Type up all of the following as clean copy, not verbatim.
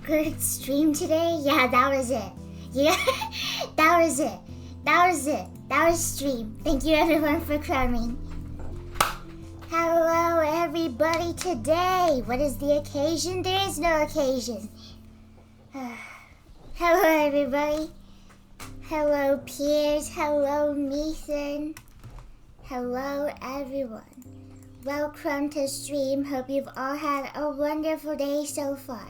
good stream today? Yeah, that was it. Yeah, that was it. That was stream. Thank you everyone for coming. Hello everybody today. What is the occasion? There is no occasion. Hello everybody. Hello Piers. Hello Nathan. Hello everyone. Welcome to stream. Hope you've all had a wonderful day so far.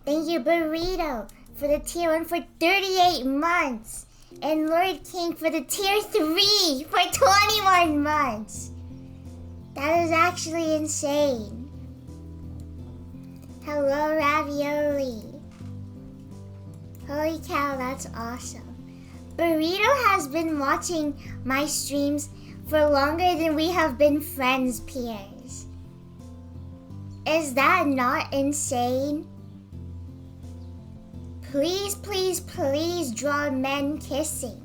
Thank you Burrito for the tier 1 for 38 months. And Lord King for the tier 3 for 21 months. That is actually insane. Hello Ravioli. Holy cow, that's awesome. Burrito has been watching my streams for longer than we have been friends, Piers. Is that not insane? Please, please, please draw men kissing.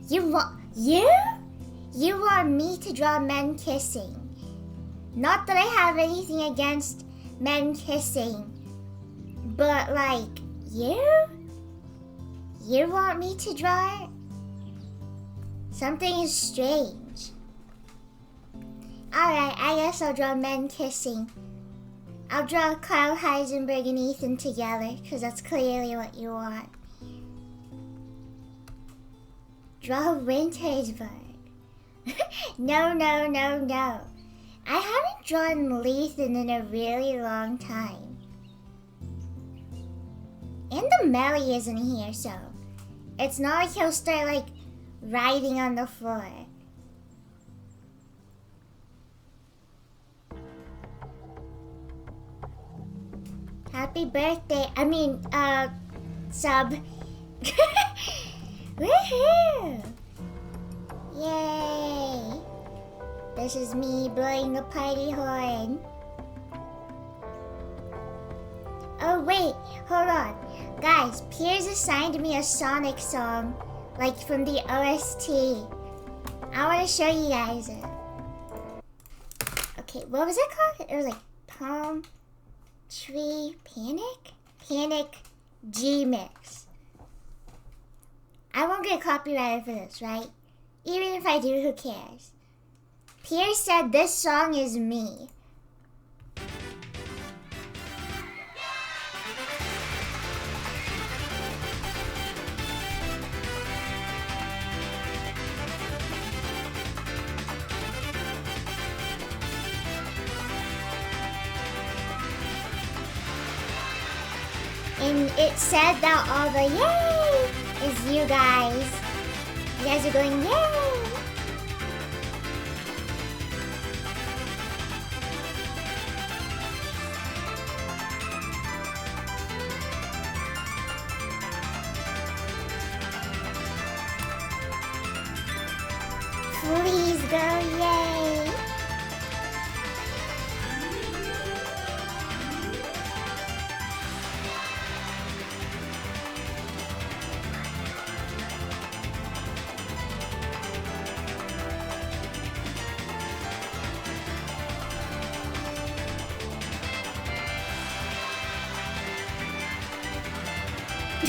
You want me to draw men kissing. Not that I have anything against men kissing, but like, you want me to draw it? Something is strange. Alright, I guess I'll draw men kissing. I'll draw Kyle Heisenberg and Ethan together, because that's clearly what you want. Draw Wintersburg. No. I haven't drawn Lethan in a really long time. And the Melly isn't here, so it's not like he'll start like riding on the floor. Happy birthday. Sub. Woohoo! Yay! This is me blowing the party horn. Oh wait, hold on. Guys, Piers assigned me a Sonic song, like from the OST. I want to show you guys it. Okay, what was it called? It was like Palm Tree Panic? Panic G-Mix. I won't get copyrighted for this, right? Even if I do, who cares? Piers said this song is me. And it said that all the yay is you guys. You guys are going yay. Please go yay.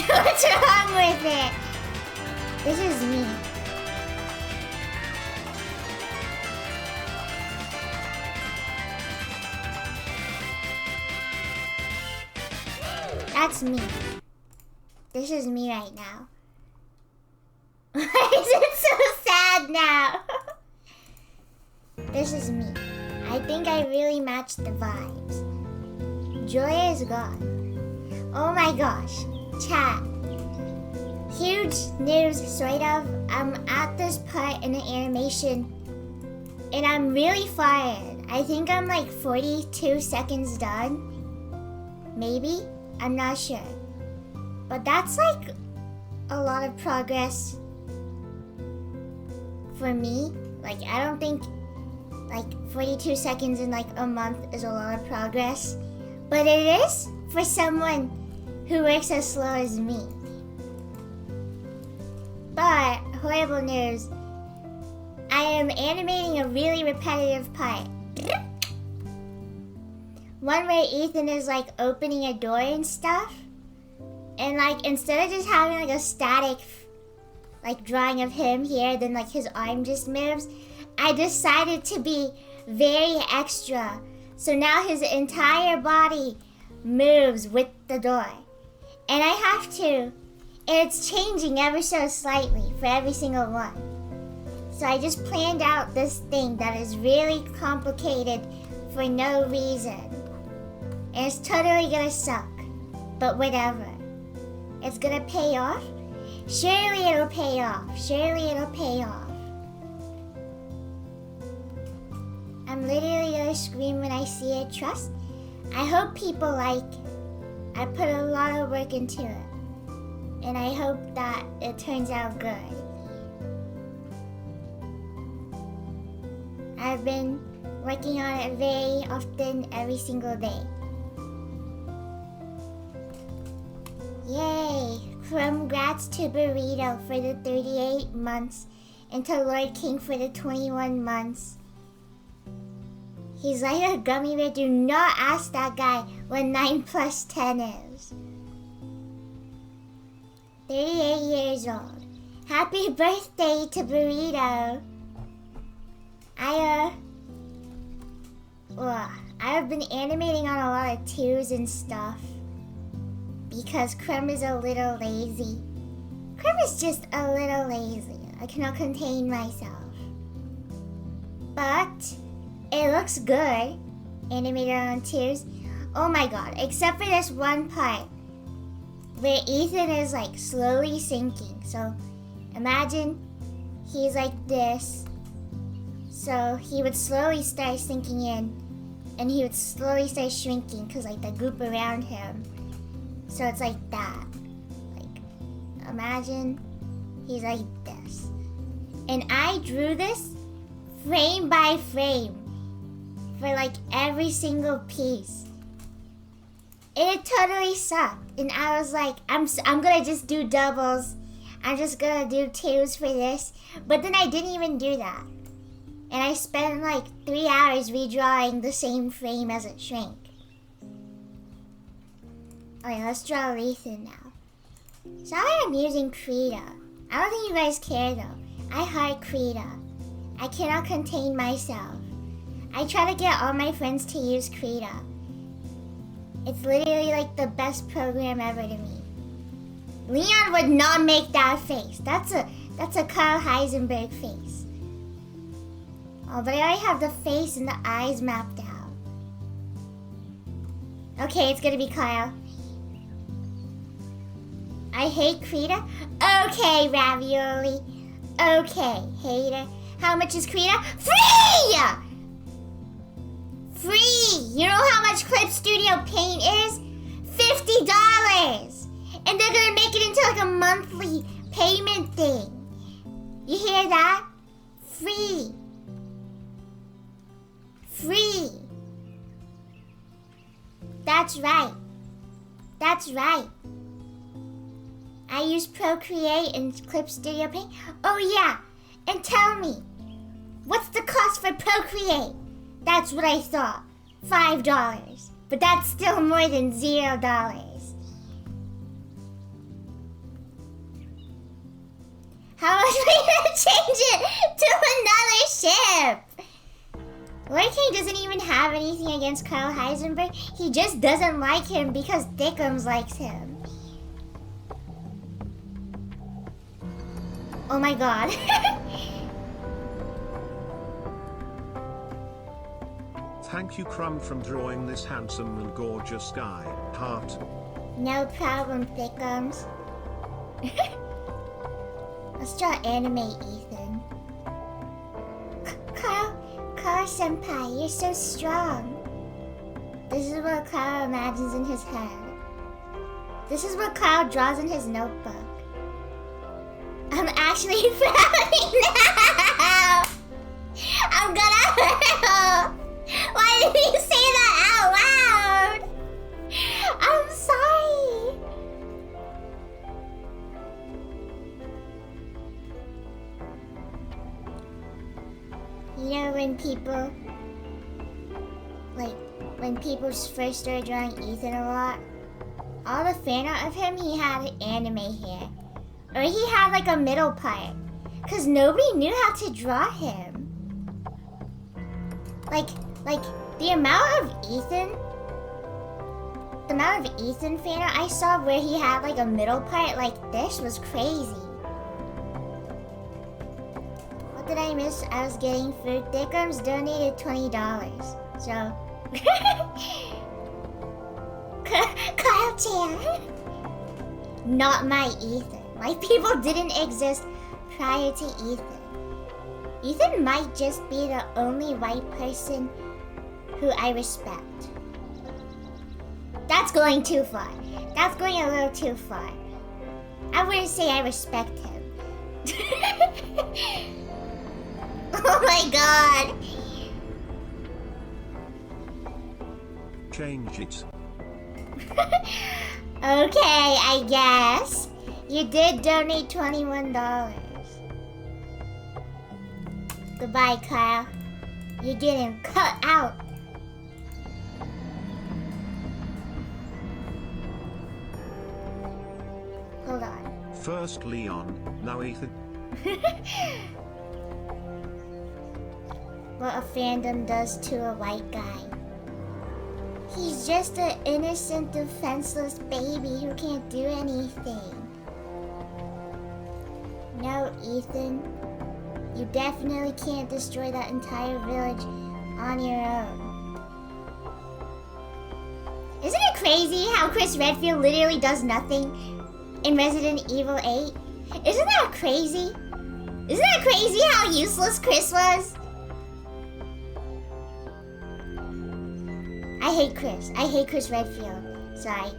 What's wrong with it? This is me. That's me. This is me right now. Why is it so sad now? This is me. I think I really matched the vibes. Joy is gone. Oh my gosh. Chat. Huge news, sort of. I'm at this part in the animation and I'm really fired. I think I'm like 42 seconds done. Maybe? I'm not sure. But that's like a lot of progress for me. Like, I don't think like 42 seconds in like a month is a lot of progress. But it is for someone who works as slow as me. But, horrible news, I am animating a really repetitive part. one where Ethan is like opening a door and stuff. And like instead of just having like a static like drawing of him here, then like his arm just moves, I decided to be very extra. So now his entire body moves with the door. And I have to, and it's changing ever so slightly for every single one. So I just planned out this thing that is really complicated for no reason. And it's totally gonna suck, but whatever. It's gonna pay off. Surely it'll pay off. Surely it'll pay off. I'm literally gonna scream when I see it. Trust. I hope people like it. I put a lot of work into it. And I hope that it turns out good. I've been working on it very often every single day. Yay! Congrats to Burrito for the 38 months and to Lord King for the 21 months. He's like a gummy bear. Do not ask that guy what 9 plus 10 is. 38 years old. Happy birthday to Burrito. I've been animating on a lot of 2s and stuff. Because Crumb is a little lazy. Crumb is just a little lazy. I cannot contain myself. But it looks good. Animated on 2s. Oh my god. Except for this one part where Ethan is like slowly sinking. So imagine he's like this. So he would slowly start sinking in. And he would slowly start shrinking because like the group around him. So it's like that. Like, imagine he's like this. And I drew this frame by frame for like every single piece. It totally sucked. And I was like, I'm gonna just do doubles. I'm just gonna do 2s for this. But then I didn't even do that. And I spent like 3 hours redrawing the same frame as it shrank. Okay, let's draw Ethan now. Sorry I'm using Krita. I don't think you guys care though. I heart Krita. I cannot contain myself. I try to get all my friends to use Krita. It's literally like the best program ever to me. Leon would not make that face. That's a Carl Heisenberg face. Oh, but I already have the face and the eyes mapped out. Okay, it's gonna be Kyle. I hate Krita? Okay, Ravioli. Okay, hater. How much is Krita? Free! Free! You know how much Clip Studio Paint is? $50! And they're gonna make it into like a monthly payment thing. You hear that? Free. Free. That's right. That's right. I use Procreate and Clip Studio Paint. Oh yeah, and tell me, what's the cost for Procreate? That's what I thought, $5. But that's still more than $0. How much are we gonna change it to another ship? Lord King doesn't even have anything against Carl Heisenberg. He just doesn't like him because Dickums likes him. Oh my god. Thank you, Crumb, from drawing this handsome and gorgeous guy. Heart. No problem, Thickums. Let's draw anime Ethan. Carl Senpai, you're so strong. This is what Carl imagines in his head. This is what Carl draws in his notebook. I'm actually frowning now. I'm gonna hurl. Why did you say that out loud? I'm sorry. You know when people first started drawing Ethan a lot, all the fan art of him, he had anime hair. Or he had like a middle part. Because nobody knew how to draw him. Like, the amount of Ethan fan art I saw where he had like a middle part like this was crazy. What did I miss? I was getting food. Dickrams donated $20. So, Kyle Chan. Not my Ethan. My people didn't exist prior to Ethan. Ethan might just be the only white person who I respect. That's going too far. That's going a little too far. I wouldn't say I respect him. Oh my god. Change it. Okay, I guess. You did donate $21. Goodbye, Kyle. You're getting cut out. Hold on. First Leon, now Ethan. What a fandom does to a white guy. He's just an innocent, defenseless baby who can't do anything. No, Ethan. You definitely can't destroy that entire village on your own. Isn't it crazy how Chris Redfield literally does nothing in Resident Evil 8? Isn't that crazy? Isn't that crazy how useless Chris was? I hate Chris. I hate Chris Redfield. Sorry.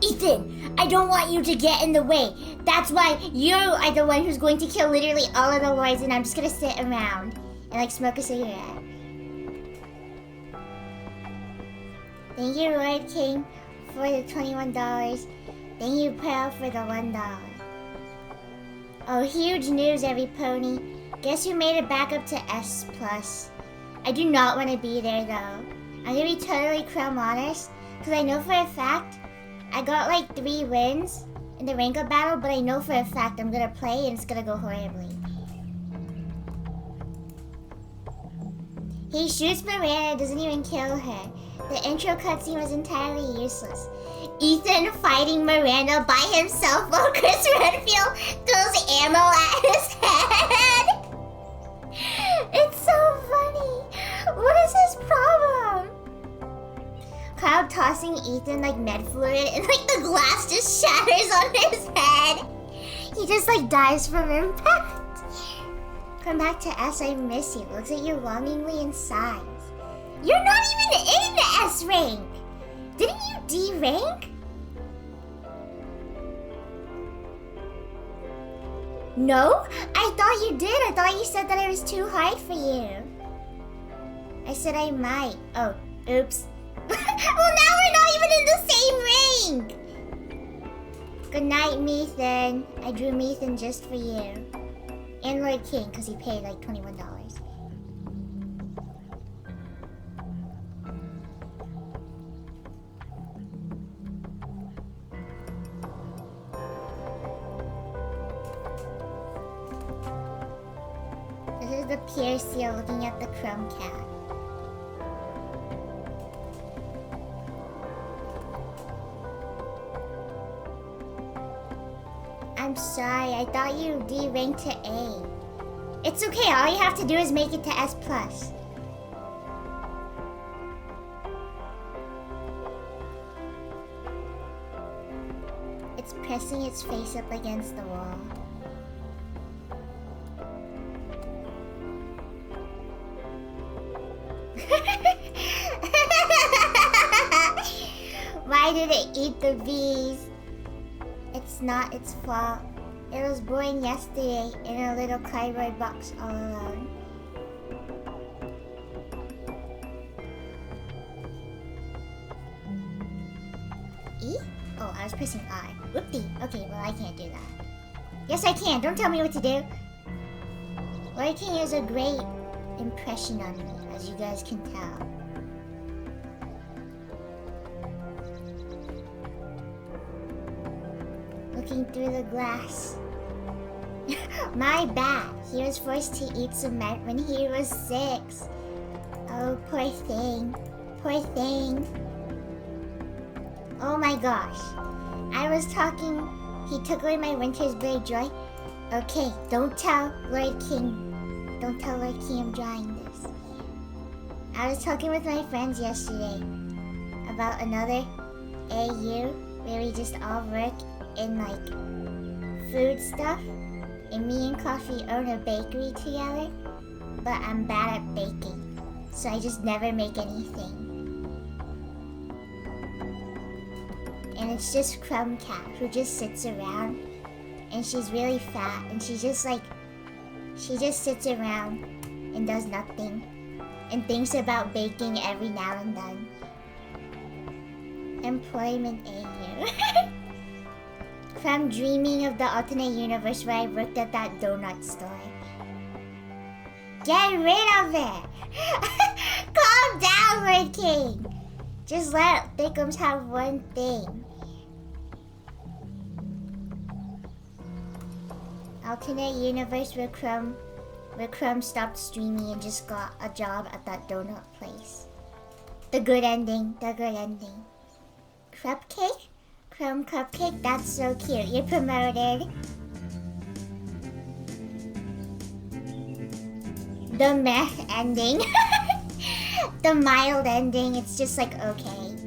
Ethan, I don't want you to get in the way. That's why you are the one who's going to kill literally all of the lords, and I'm just gonna sit around and like smoke a cigarette. Thank you, Lord King, for the $21. Thank you, Pearl, for the $1. Oh, huge news, every pony. Guess who made it back up to S+. I do not want to be there, though. I'm gonna be totally Chrome honest, because I know for a fact I got like 3 wins in the rank up battle, but I know for a fact I'm gonna play and it's gonna go horribly. He shoots Miranda, doesn't even kill her. The intro cutscene was entirely useless. Ethan fighting Miranda by himself while Chris Redfield throws ammo at his head. It's so funny. What is his problem? Kyle tossing Ethan like med fluid and like the glass just shatters on his head. He just like dies from impact. Come back to S, I miss you. Looks at you longingly in sighs. You're not even in the S rank. Didn't you D rank? No? I thought you did. I thought you said that it was too hard for you. I said I might. Oh, oops. Well, now we're not even in the same rank. Good night, Methan. I drew Methan just for you. And Lord King, because he paid like $21. This is the Pierre seal looking at the Crumb Cat. I'm sorry, I thought you D-ranked to A. It's okay, all you have to do is make it to S+. It's pressing its face up against the wall. Why did it eat the bees? It's not its fault. It was born yesterday in a little cardboard box all alone. E? Oh, I was pressing I. Whoopty. Okay, well I can't do that. Yes, I can. Don't tell me what to do. Lord King is a great impression on me, as you guys can tell. looking through the glass. My bad. He was forced to eat cement when he was 6. Oh, poor thing. Poor thing. Oh my gosh. I was talking... He took away my winter's break joy. Okay, don't tell Lord King. Don't tell Lord King I'm drawing this. I was talking with my friends yesterday about another AU where we just all work in like food stuff. And me and Coffee own a bakery together. But I'm bad at baking. So I just never make anything. And it's just Crumb Cat who just sits around. And she's really fat. And she just sits around and does nothing. And thinks about baking every now and then. Employment AU. From dreaming of the alternate universe where I worked at that donut store. Get rid of it! Calm down, Lord King! Just let Thickums have one thing. Alternate universe where Crumb stopped streaming and just got a job at that donut place. The good ending, the good ending. Cupcake? Crumb Cupcake? That's so cute. You're promoted. The meh ending. The mild ending. It's just like, okay.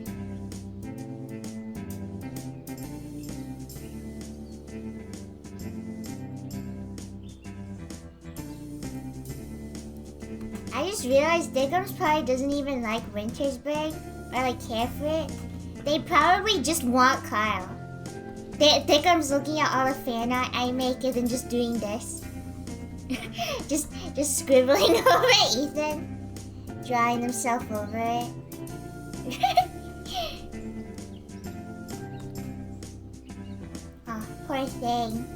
I just realized Diggums probably doesn't even like Winter's Break or like care for it. They probably just want Kyle. Diggums looking at all the fan art I make and then just doing this. just scribbling over Ethan. Drawing himself over it. Oh, poor thing.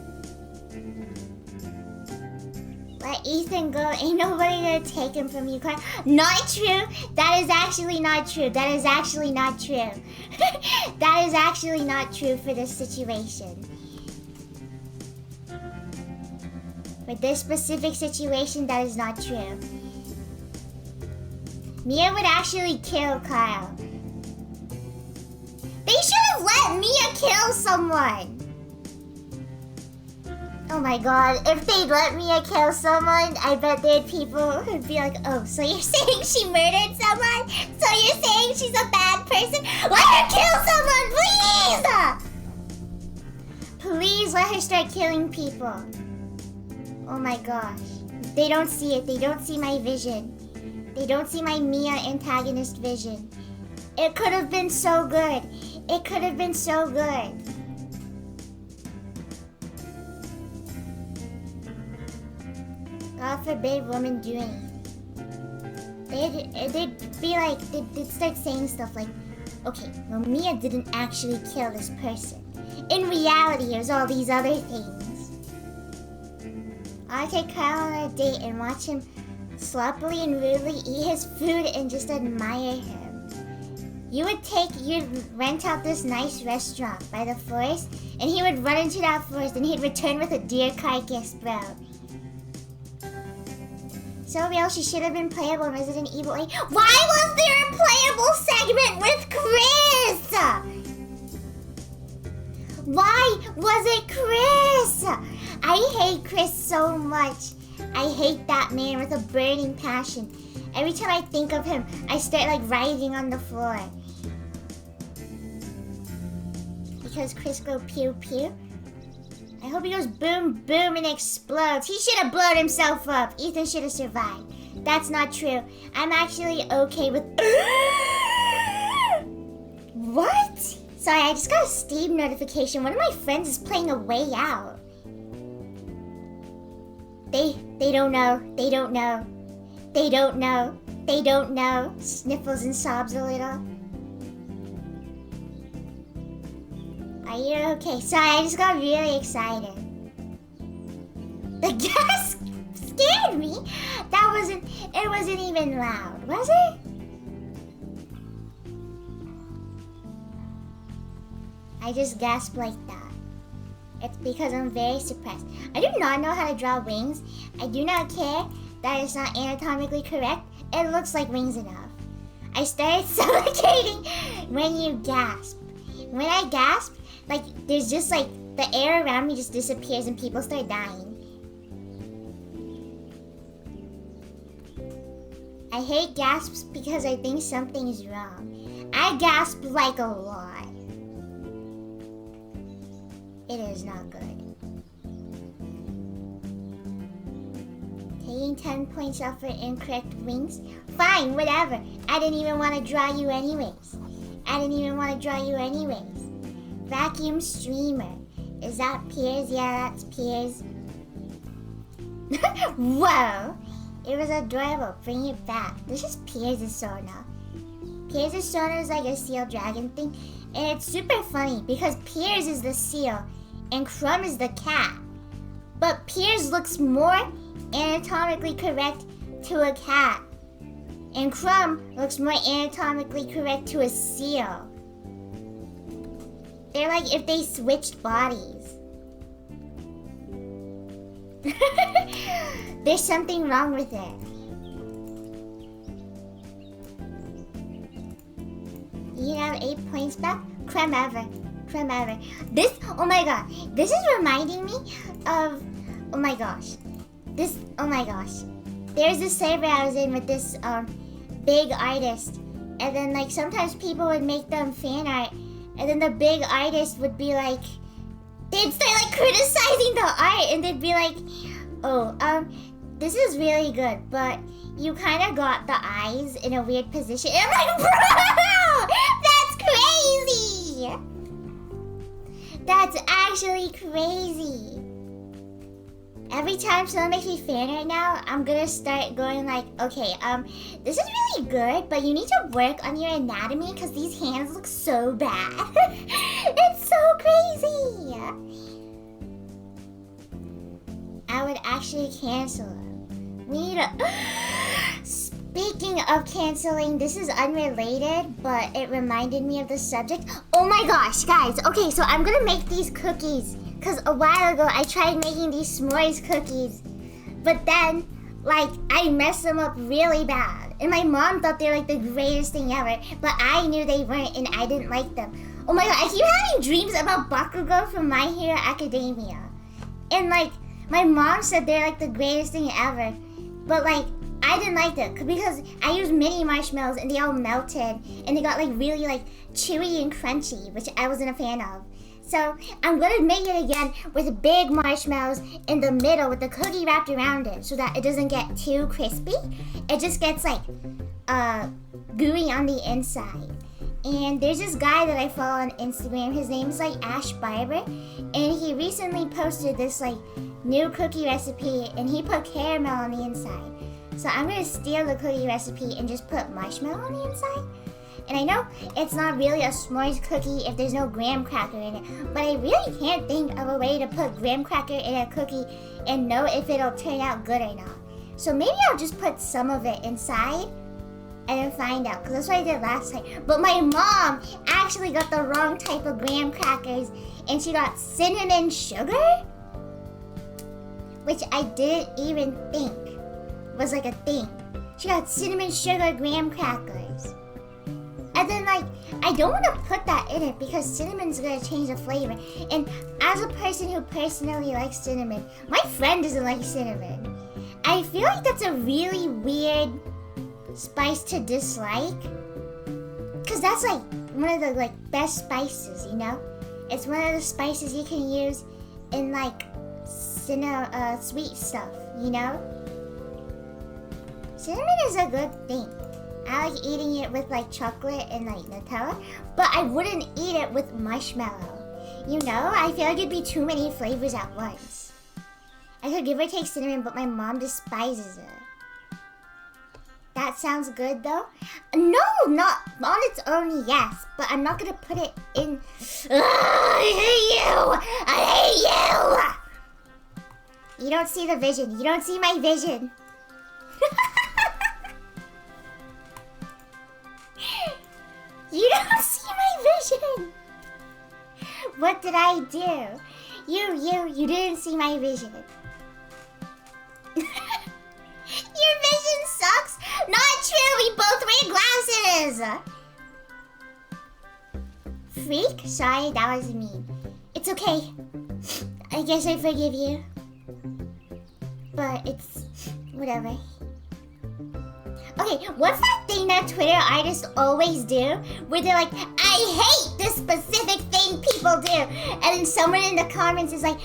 Let Ethan go. Ain't nobody gonna take him from you. Not true. That is actually not true. That is actually not true. That is actually not true for this situation. For this specific situation, that is not true. Mia would actually kill Kyle. They should have let Mia kill someone. Oh my god, if they'd let Mia kill someone, I bet there'd people who'd be like, oh, so you're saying she murdered someone? So you're saying she's a bad person? Let her kill someone, please! Please let her start killing people. Oh my gosh. They don't see it. They don't see my vision. They don't see my Mia antagonist vision. It could have been so good. It could have been so good. God forbid women do anything. They'd be like, they'd start saying stuff like, okay, well Mia didn't actually kill this person. In reality, it was all these other things. I'd take Kyle on a date and watch him sloppily and rudely eat his food and just admire him. You'd rent out this nice restaurant by the forest and he would run into that forest and he'd return with a deer carcass, bro. So real, she should have been playable in Resident Evil 8. Why was there a playable segment with Chris? Why was it Chris? I hate Chris so much. I hate that man with a burning passion. Every time I think of him, I start like writhing on the floor. Because Chris go pew pew. I hope he goes boom boom and explodes. He should have blown himself up. Ethan should have survived. That's not true. I'm actually okay with... What? Sorry, I just got a Steam notification. One of my friends is playing A Way Out. They don't know. They don't know. They don't know. They don't know. Sniffles and sobs a little. Are you okay? Sorry, I just got really excited. The gas scared me. It wasn't even loud, was it? I just gasped like that. It's because I'm very suppressed. I do not know how to draw wings. I do not care that it's not anatomically correct. It looks like wings enough. I started suffocating when you gasp. When I gasp, like there's just like the air around me just disappears and people start dying. I hate gasps because I think something is wrong. I gasp like a lot. It is not good. Taking 10 points off for incorrect wings? Fine, whatever. I didn't even want to draw you anyways. Vacuum streamer. Is that Piers? Yeah, that's Piers. Whoa! It was adorable. Bring it back. This is Piers' Sona. Piers' Sona is like a seal dragon thing. And it's super funny because Piers is the seal and Crumb is the cat. But Piers looks more anatomically correct to a cat. And Crumb looks more anatomically correct to a seal. They're like if they switched bodies. There's something wrong with it. You have 8 points back? Creme ever. This, oh my god. This is reminding me of, oh my gosh. There's this server I was in with this big artist. And then like sometimes people would make them fan art. And then the big artist would be like, they'd start like criticizing the art and they'd be like, oh, this is really good, but you kind of got the eyes in a weird position. And I'm like, bro, that's crazy. That's actually crazy. Every time someone makes me fan right now, I'm gonna start going like, okay, this is really good, but you need to work on your anatomy because these hands look so bad. It's so crazy. I would actually cancel them. We need a... Speaking of canceling, this is unrelated, but it reminded me of the subject. Oh my gosh, guys. Okay, so I'm gonna make these cookies. Because a while ago, I tried making these s'mores cookies. But then, like, I messed them up really bad. And my mom thought they were, like, the greatest thing ever. But I knew they weren't, and I didn't like them. Oh my god, I keep having dreams about Bakugo from My Hero Academia. And, like, my mom said they're, like, the greatest thing ever. But, like, I didn't like them. Because I used mini marshmallows, and they all melted. And they got, like, really, like, chewy and crunchy, which I wasn't a fan of. So I'm gonna make it again with big marshmallows in the middle with the cookie wrapped around it so that it doesn't get too crispy. It just gets like gooey on the inside. And there's this guy that I follow on Instagram. His name is like Ash Barber, and he recently posted this like new cookie recipe, and he put caramel on the inside. So I'm gonna steal the cookie recipe and just put marshmallow on the inside. And I know it's not really a s'mores cookie if there's no graham cracker in it, but I really can't think of a way to put graham cracker in a cookie and know if it'll turn out good or not. So maybe I'll just put some of it inside and then find out, because that's what I did last time. But my mom actually got the wrong type of graham crackers, and she got cinnamon sugar, which I didn't even think was like a thing. She got cinnamon sugar graham crackers. And then, like, I don't want to put that in it because cinnamon's going to change the flavor. And as a person who personally likes cinnamon, my friend doesn't like cinnamon. I feel like that's a really weird spice to dislike. Because that's, like, one of the, like, best spices, you know? It's one of the spices you can use in, like, sweet stuff, you know? Cinnamon is a good thing. I like eating it with like chocolate and like Nutella, but I wouldn't eat it with marshmallow. You know, I feel like it'd be too many flavors at once. I could give or take cinnamon, but my mom despises it. That sounds good though. No, not on its own, yes, but I'm not gonna put it in. I hate you! I hate you! You don't see the vision. You don't see my vision. You don't see my vision! What did I do? You didn't see my vision. Your vision sucks. Not true. We both wear glasses. Freak? Sorry, that was mean. It's okay. I guess I forgive you. But it's whatever. Okay, what's that thing that Twitter artists always do? Where they're like, I hate this specific thing people do. And then someone in the comments is like,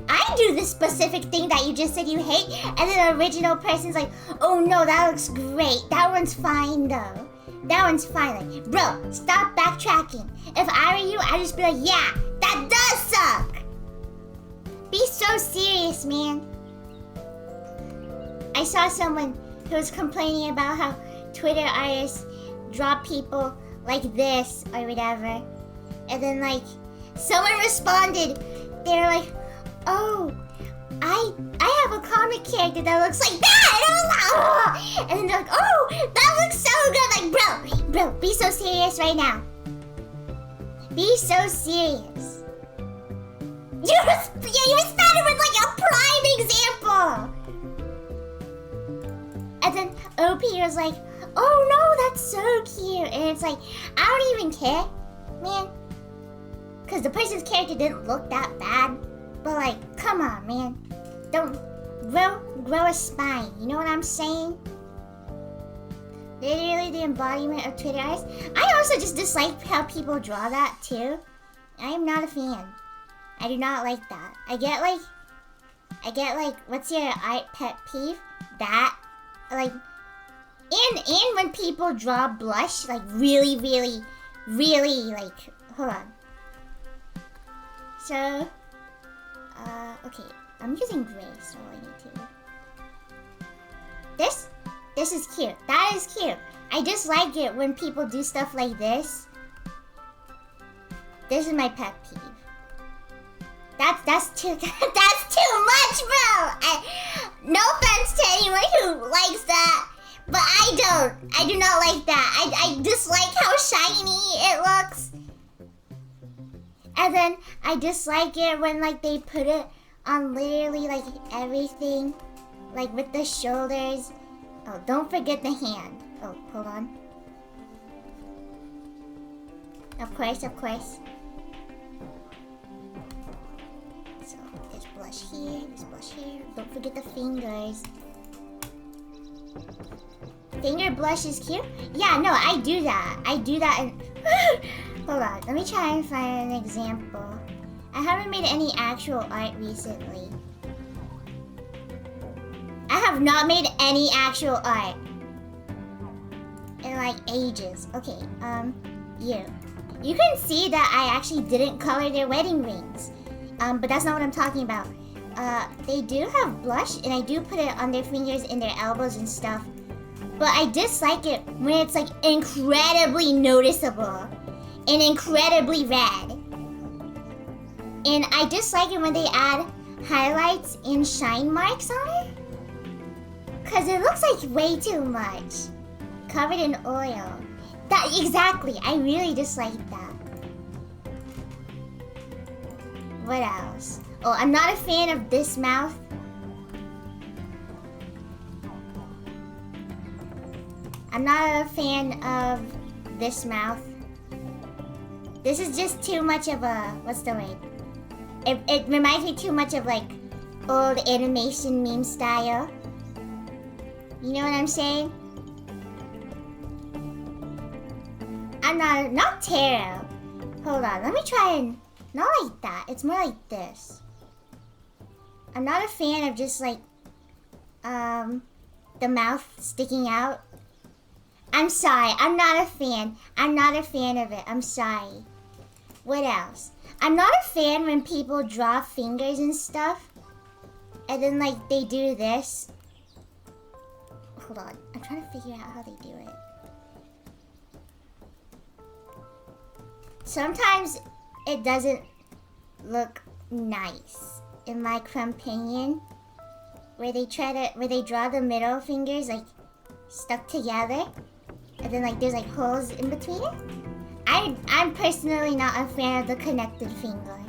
I do this specific thing that you just said you hate. And then the original person's like, oh no, that looks great. That one's fine though. That one's fine. Like, bro, stop backtracking. If I were you, I'd just be like, yeah, that does suck. Be so serious, man. I saw someone who was complaining about how Twitter artists draw people like this or whatever. And then like, someone responded, they're like, oh, I have a comic character that looks like that! And I was like, oh! And then they're like, oh, that looks so good! Like, bro, be so serious right now. Be so serious. You responded with like a prime example! And then OP was like, oh no, that's so cute. And it's like, I don't even care, man. Because the person's character didn't look that bad. But like, come on, man. Don't grow a spine. You know what I'm saying? Literally the embodiment of Twitter artists. I also just dislike how people draw that too. I am not a fan. I do not like that. I get like, what's your art pet peeve? That. Like, and when people draw blush, like really, like, hold on. So, okay, I'm using gray, so I need to. This is cute. That is cute. I just like it when people do stuff like this. This is my pet peeve. That's too much, bro. No offense to anyone who likes that, but I do not like that. I dislike how shiny it looks. And then I dislike it when like they put it on literally like everything, like with the shoulders. Oh, don't forget the hand. Oh, hold on. Of course. So there's blush here, Don't forget the fingers. Finger blush is cute? Yeah, no, I do that and hold on, let me try and find an example. I haven't made any actual art recently. I have not made any actual art in like ages. Okay, you can see that I actually didn't color their wedding rings. But that's not what I'm talking about. They do have blush, and I do put it on their fingers and their elbows and stuff. But I dislike it when it's like incredibly noticeable and incredibly red. And I dislike it when they add highlights and shine marks on it. Cause it looks like way too much. Covered in oil. Exactly, I really dislike that. What else? Oh, I'm not a fan of this mouth. I'm not a fan of this mouth. This is just too much of a, what's the word? It reminds me too much of like old animation meme style. You know what I'm saying? I'm not tarot. Hold on, let me try and, not like that. It's more like this. I'm not a fan of just like, the mouth sticking out. I'm sorry, I'm not a fan. I'm not a fan of it, I'm sorry. What else? I'm not a fan when people draw fingers and stuff. And then like they do this. Hold on, I'm trying to figure out how they do it. Sometimes it doesn't look nice, in my opinion. Where they draw the middle fingers like stuck together. And then like there's like holes in between it. I'm personally not a fan of the connected finger.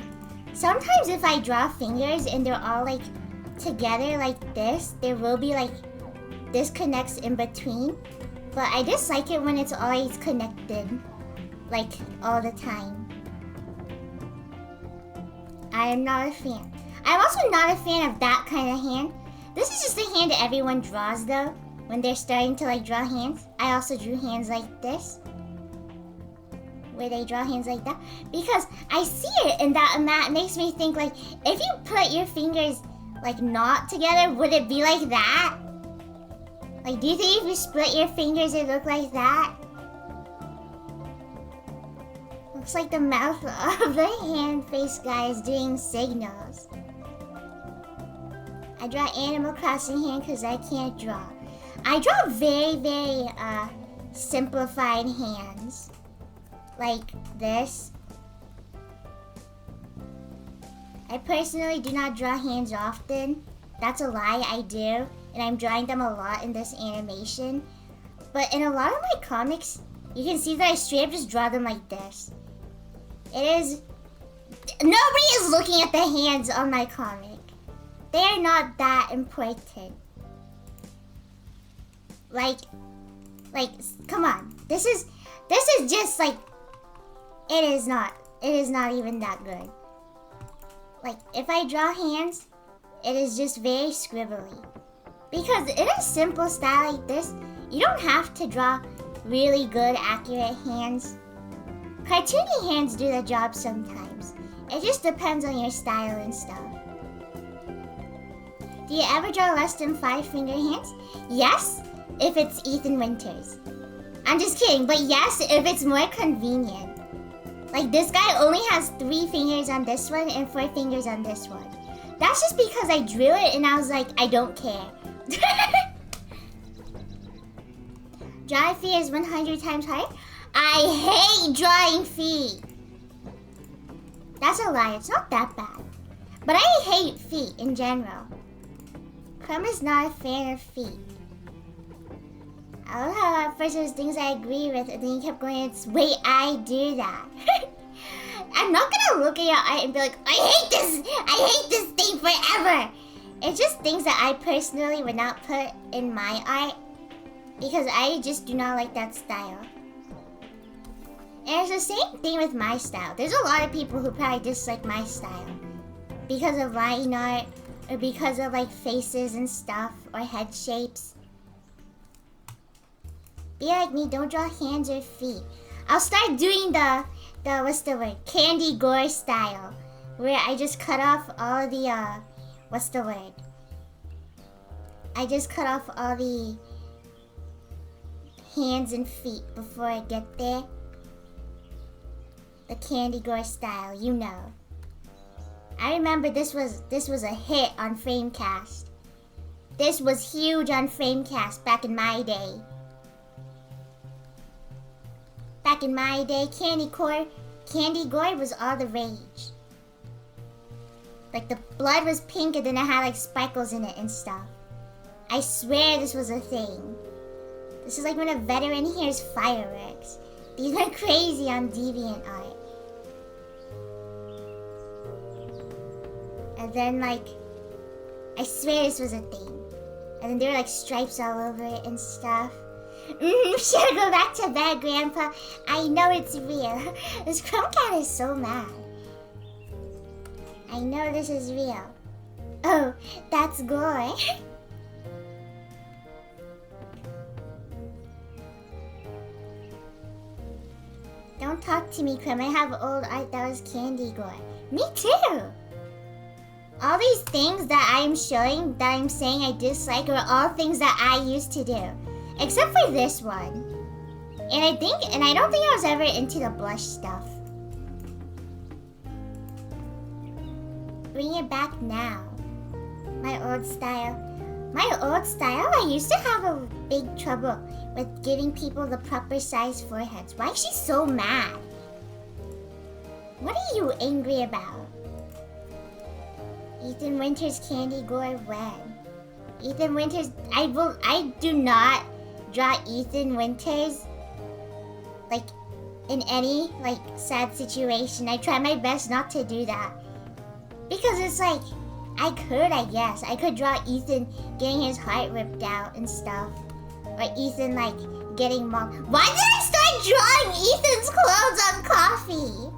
Sometimes if I draw fingers and they're all like together like this, there will be like disconnects in between. But I just like it when it's always connected, like all the time. I am not a fan. I'm also not a fan of that kind of hand. This is just the hand that everyone draws though, when they're starting to like draw hands. I also drew hands like this, where they draw hands like that, because I see it and that makes me think like, if you put your fingers like not together, would it be like that? Like, do you think if you split your fingers it look like that? Looks like the mouth of the hand face guy is doing signals. I draw Animal Crossing hand because I can't draw. I draw very, very simplified hands. Like this. I personally do not draw hands often. That's a lie, I do. And I'm drawing them a lot in this animation. But in a lot of my comics, you can see that I straight up just draw them like this. It is... Nobody is looking at the hands on my comic. They are not that important. Like, come on. This is just like... It is not even that good. Like, if I draw hands, it is just very scribbly. Because in a simple style like this, you don't have to draw really good, accurate hands. Cartoony hands do the job sometimes. It just depends on your style and stuff. Do you ever draw less than 5 finger hands? Yes, if it's Ethan Winters. I'm just kidding, but yes, if it's more convenient. Like, this guy only has 3 fingers on this one and 4 fingers on this one. That's just because I drew it and I was like, I don't care. Drawing feet is 100 times harder. I hate drawing feet. That's a lie, it's not that bad. But I hate feet in general. Crumb is not a fan of feet. I love how at first there's things I agree with and then you kept going, wait, I do that. I'm not gonna look at your art and be like, I hate this thing forever. It's just things that I personally would not put in my art because I just do not like that style. And it's the same thing with my style. There's a lot of people who probably dislike my style because of line art or because of like faces and stuff or head shapes. Be like me, don't draw hands or feet. I'll start doing the what's the word? Candy gore style. Where I just cut off all the, what's the word? I just cut off all the hands and feet before I get there. The candy gore style, you know. I remember this was a hit on Framecast. This was huge on Framecast back in my day. Back in my day, candy gore was all the rage. Like the blood was pink and then it had like sparkles in it and stuff. I swear this was a thing. This is like when a veteran hears fireworks. These went crazy on DeviantArt. And then like, I swear this was a thing. And then there were like stripes all over it and stuff. Should go back to bed, Grandpa. I know it's real. This Crumb Cat is so mad. I know this is real. Oh, that's gore. Don't talk to me, Crumb. I have old art that was candy gore. Me too. All these things that I'm showing, that I'm saying I dislike, are all things that I used to do. Except for this one. And I don't think I was ever into the blush stuff. Bring it back now. My old style. I used to have a big trouble with giving people the proper size foreheads. Why is she so mad? What are you angry about? Ethan Winters candy gore when? Ethan Winters, I do not draw Ethan Winters like in any like sad situation. I try my best not to do that. Because it's like, I guess. I could draw Ethan getting his heart ripped out and stuff. Or Ethan, like, getting mauled. Why did I start drawing Ethan's clothes on Coffee?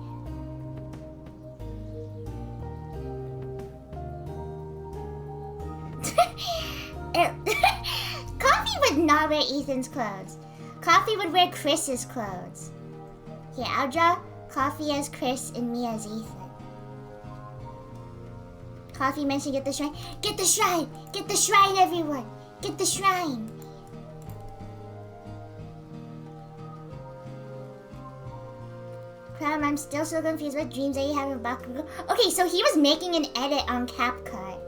Coffee would not wear Ethan's clothes. Coffee would wear Chris's clothes. Here, I'll draw Coffee as Chris and me as Ethan. Coffee mentioned get the shrine. Get the shrine! Get the shrine, everyone! Get the shrine! Crumb, I'm still so confused. What dreams are you having about Bakugo? Okay, so he was making an edit on CapCut.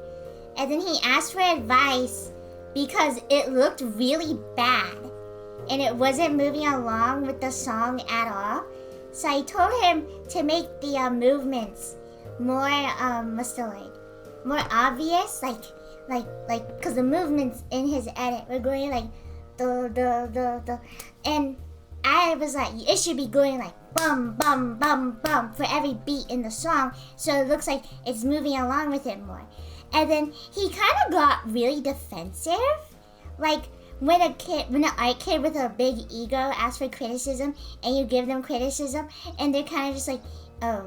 And then he asked for advice because it looked really bad. And it wasn't moving along with the song at all. So I told him to make the movements more, what's the word? More obvious, like, cause the movements in his edit were going like, the, and I was like, it should be going like, bum, bum, bum, bum, for every beat in the song, so it looks like it's moving along with it more. And then he kind of got really defensive, like, when an art kid with a big ego asks for criticism, and you give them criticism, and they're kind of just like, oh,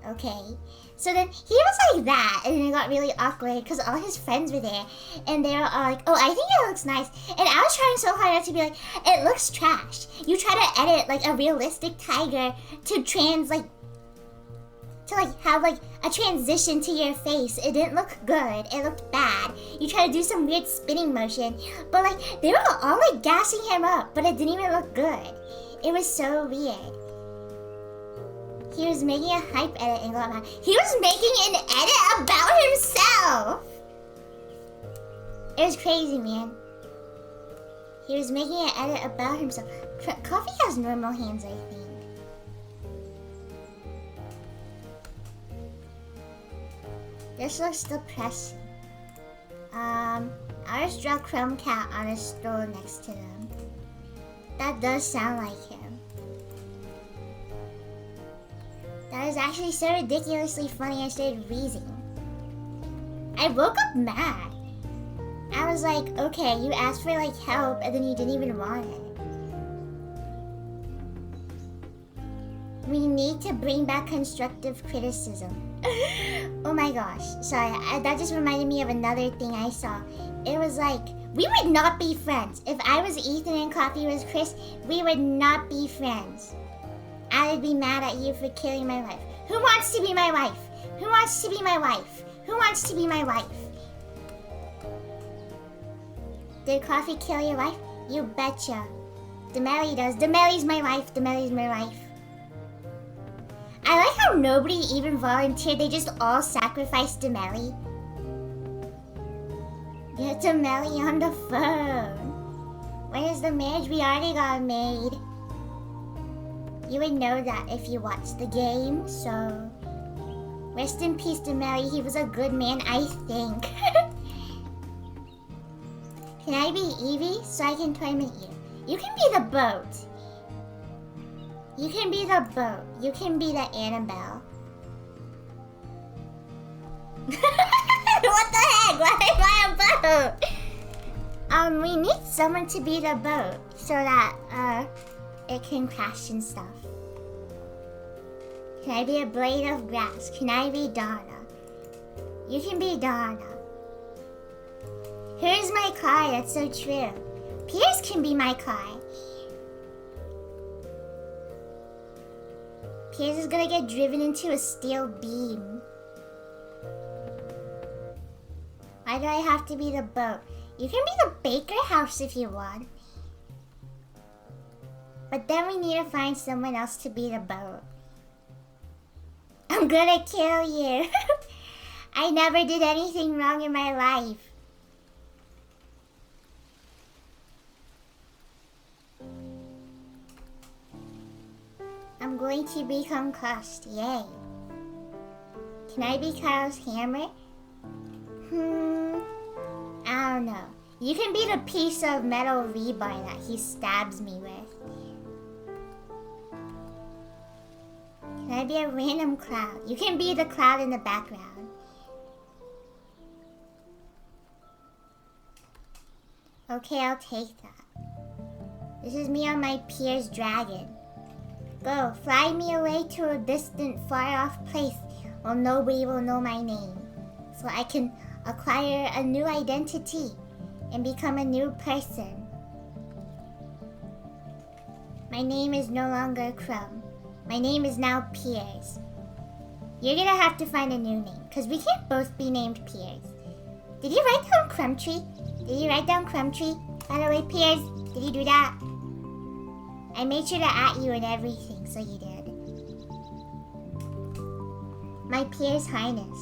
okay. So then he was like that, and it got really awkward because all his friends were there, and they were all like, oh, I think it looks nice. And I was trying so hard not to be like, it looks trash. You try to edit like a realistic tiger to have like a transition to your face. It didn't look good. It looked bad. You try to do some weird spinning motion, but like they were all like gassing him up, but it didn't even look good. It was so weird. He was making a hype edit and got mad. He was making an edit about himself! It was crazy, man. He was making an edit about himself. Coffee has normal hands, I think. This looks depressing. I'll just draw Chrome Cat on a stool next to them. That does sound like him. That is actually so ridiculously funny I started wheezing. I woke up mad. I was like, okay, you asked for like help and then you didn't even want it. We need to bring back constructive criticism. Oh my gosh, sorry, that just reminded me of another thing I saw. It was like, we would not be friends. If I was Ethan and Coffee was Chris, we would not be friends. I would be mad at you for killing my wife. Who wants to be my wife? Who wants to be my wife? Who wants to be my wife? Did Coffee kill your wife? You betcha. Demelli does. Demelli's my wife. Demelli's my wife. I like how nobody even volunteered. They just all sacrificed Demelli. Get Demelli on the phone. When is the marriage? We already got made. You would know that if you watched the game, so... Rest in peace, Demelli. He was a good man, I think. Can I be Evie so I can torment you? You can be the boat. You can be the boat. You can be the Annabelle. What the heck? Why am I a boat? We need someone to be the boat so that, it can crash and stuff. Can I be a blade of grass? Can I be Donna? You can be Donna. Here's my car, that's so true. Piers can be my car. Piers is gonna get driven into a steel beam. Why do I have to be the boat? You can be the Baker house if you want. But then we need to find someone else to be the boat. I'm gonna kill you. I never did anything wrong in my life. I'm going to become cussed. Yay. Can I be Kyle's hammer? I don't know. You can be the piece of metal rebar that he stabs me with. Can I be a random cloud? You can be the cloud in the background. Okay, I'll take that. This is me on my Pier's dragon. Go, fly me away to a distant, far-off place where nobody will know my name, so I can acquire a new identity and become a new person. My name is no longer Crumb. My name is now Piers. You're gonna have to find a new name, because we can't both be named Piers. Did you write down Crumbtree? Did you write down Crumbtree? By the way, Piers, did you do that? I made sure to at you and everything, so you did. My Piers Highness.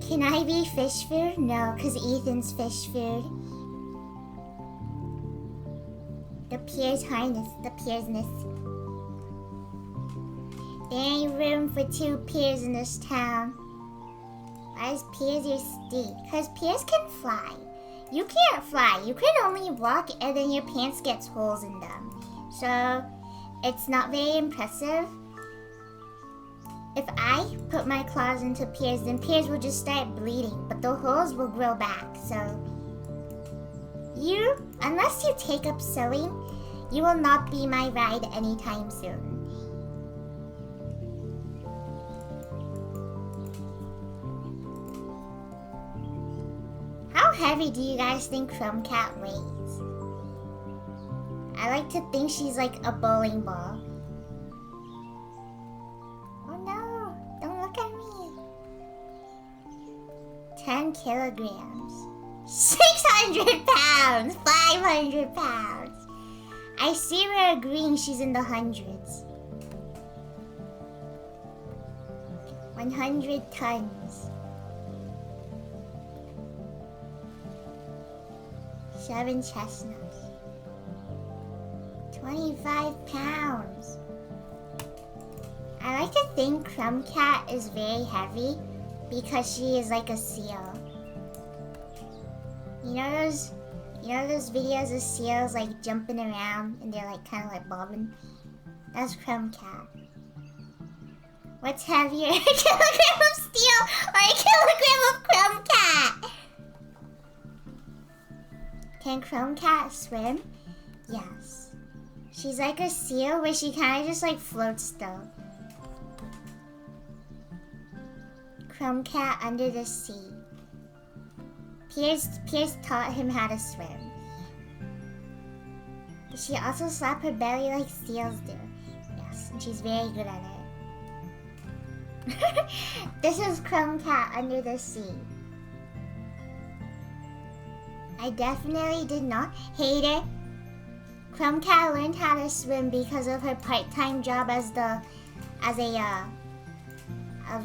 Can I be fish food? No, because Ethan's fish food. The Piers Highness, the Piersness. There ain't room for two Piers in this town. Why is Piers your steed? Because Piers can fly. You can't fly. You can only walk and then your pants gets holes in them. So, it's not very impressive. If I put my claws into Piers, then Piers will just start bleeding, but the holes will grow back. So, unless you take up sewing, you will not be my ride anytime soon. How heavy do you guys think Crumbcat weighs? I like to think she's like a bowling ball. Oh no, don't look at me. 10 kilograms. 600 pounds! 500 pounds! I see her agreeing she's in the hundreds. 100 tons. 7 chestnuts. 25 pounds. I like to think Crumbcat is very heavy because she is like a seal. You know those videos of seals like jumping around and they're like kind of like bobbing? That's Crumbcat. What's heavier, a kilogram of steel or a kilogram of Crumbcat? Can Crumbcat swim? Yes. She's like a seal where she kind of just like floats still. Crumbcat under the sea. Piers taught him how to swim. Does she also slap her belly like seals do? Yes, and she's very good at it. This is Crumbcat under the sea. I definitely did not hate it. Crumbcat learned how to swim because of her part-time job as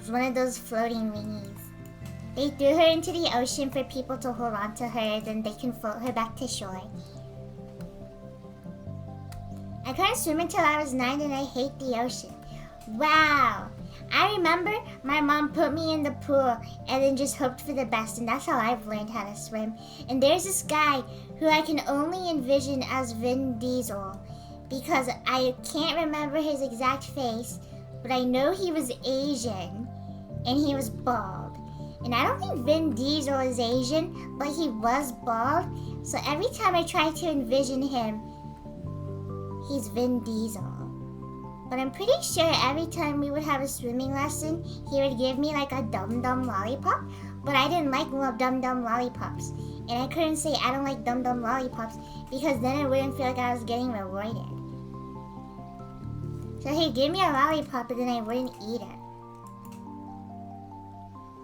one of those floating weenies. They threw her into the ocean for people to hold on to her, then they can float her back to shore. I couldn't swim until I was 9 and I hate the ocean. Wow! I remember my mom put me in the pool and then just hoped for the best, and that's how I've learned how to swim. And there's this guy who I can only envision as Vin Diesel because I can't remember his exact face, but I know he was Asian and he was bald. And I don't think Vin Diesel is Asian, but he was bald. So every time I try to envision him, he's Vin Diesel. But I'm pretty sure every time we would have a swimming lesson, he would give me like a dum-dum lollipop. But I didn't like dum-dum lollipops. And I couldn't say I don't like dum-dum lollipops because then I wouldn't feel like I was getting rewarded. So he'd give me a lollipop and then I wouldn't eat it.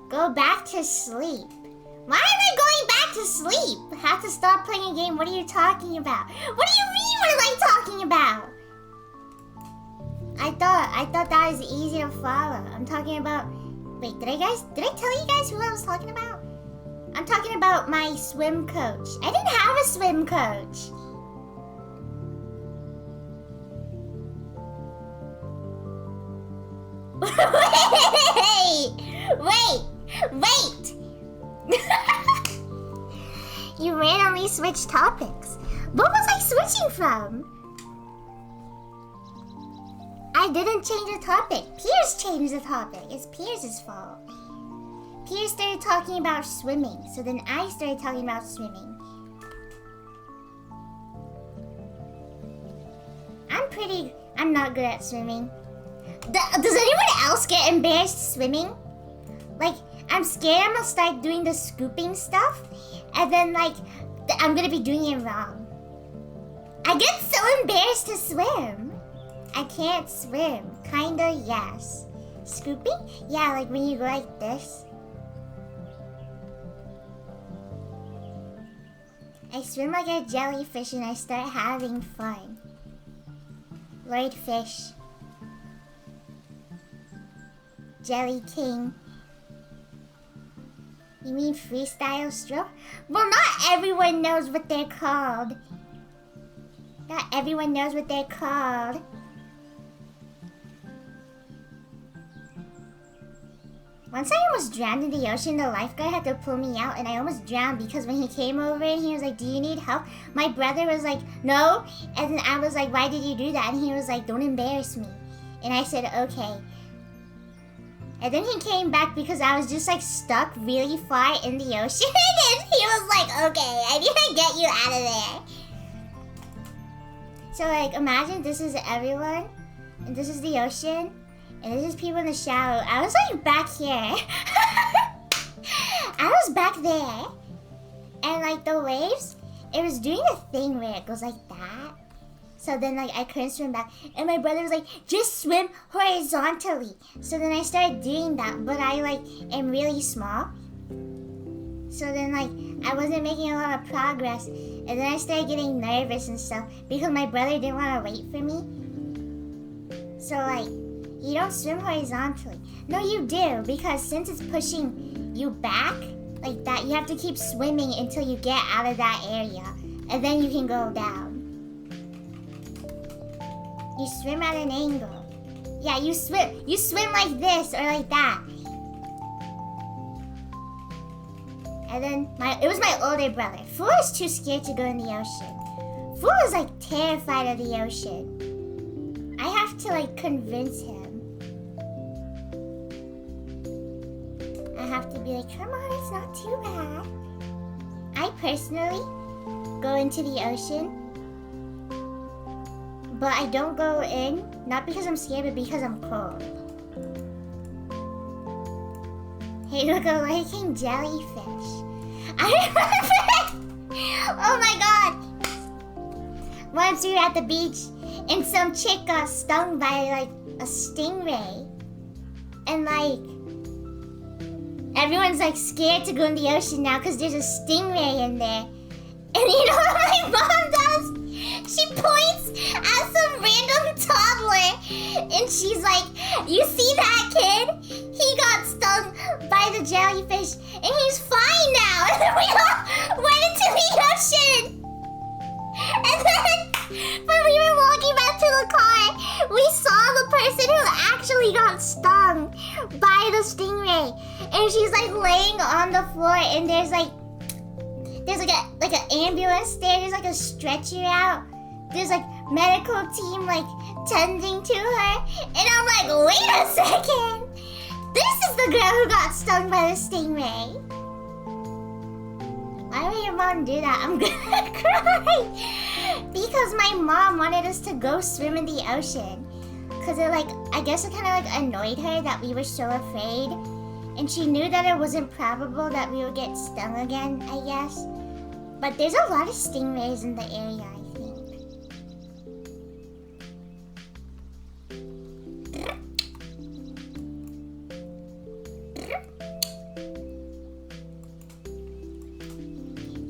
Go back to sleep. Why am I going back to sleep? I have to stop playing a game. What are you talking about? What do you mean what am I talking about? I thought that was easy to follow. I'm talking about... Wait, did I tell you guys who I was talking about? I'm talking about my swim coach. I didn't have a swim coach. Wait! You randomly switched topics. What was I switching from? I didn't change the topic. Piers changed the topic. It's Piers' fault. he started talking about swimming. So then I started talking about swimming. I'm not good at swimming. Does anyone else get embarrassed swimming? Like, I'm scared I'm gonna start doing the scooping stuff, and then like, I'm gonna be doing it wrong. I get so embarrassed to swim. I can't swim. Kinda, yes. Scooping? Yeah, like when you go like this. I swim like a jellyfish and I start having fun. Lord Fish. Jelly King. You mean freestyle stroke? Well, not everyone knows what they're called. Not everyone knows what they're called. Once I almost drowned in the ocean, the lifeguard had to pull me out, and I almost drowned because when he came over and he was like, do you need help? My brother was like, no. And then I was like, why did you do that? And he was like, don't embarrass me. And I said, okay. And then he came back because I was just like stuck really far in the ocean. And he was like, okay, I need to get you out of there. So like, imagine this is everyone, and this is the ocean. And this is people in the shower. I was like back here. I was back there. And like the waves, it was doing a thing where it goes like that. So then like I couldn't swim back. And my brother was like, just swim horizontally. So then I started doing that, but I like am really small. So then like I wasn't making a lot of progress. And then I started getting nervous and stuff because my brother didn't want to wait for me. So like, you don't swim horizontally. No, you do, because since it's pushing you back like that, you have to keep swimming until you get out of that area, and then you can go down. You swim at an angle. Yeah, you swim like this or like that. And then it was my older brother. Fu was too scared to go in the ocean. Fu was like terrified of the ocean. I have to like convince him. I have to be like, come on, it's not too bad. I personally go into the ocean, but I don't go in, not because I'm scared, but because I'm cold. Hey, look, a lurking jellyfish. I remember, oh my god. Once we were at the beach, and some chick got stung by like a stingray, and like, everyone's like scared to go in the ocean now because there's a stingray in there. And you know what my mom does? She points at some random toddler and she's like, you see that kid? He got stung by the jellyfish and he's fine now. And then we all went into the ocean. And then when we were walking back to the car, we saw the person who actually got stung by the stingray. And she's like laying on the floor, and there's like an ambulance there. There's like a stretcher out. There's like medical team like tending to her. And I'm like, wait a second. This is the girl who got stung by the stingray. Why would your mom do that? I'm gonna cry. Because my mom wanted us to go swim in the ocean. Because it like, I guess it kind of like annoyed her that we were so afraid. And she knew that it wasn't probable that we would get stung again, I guess. But there's a lot of stingrays in the area, I think.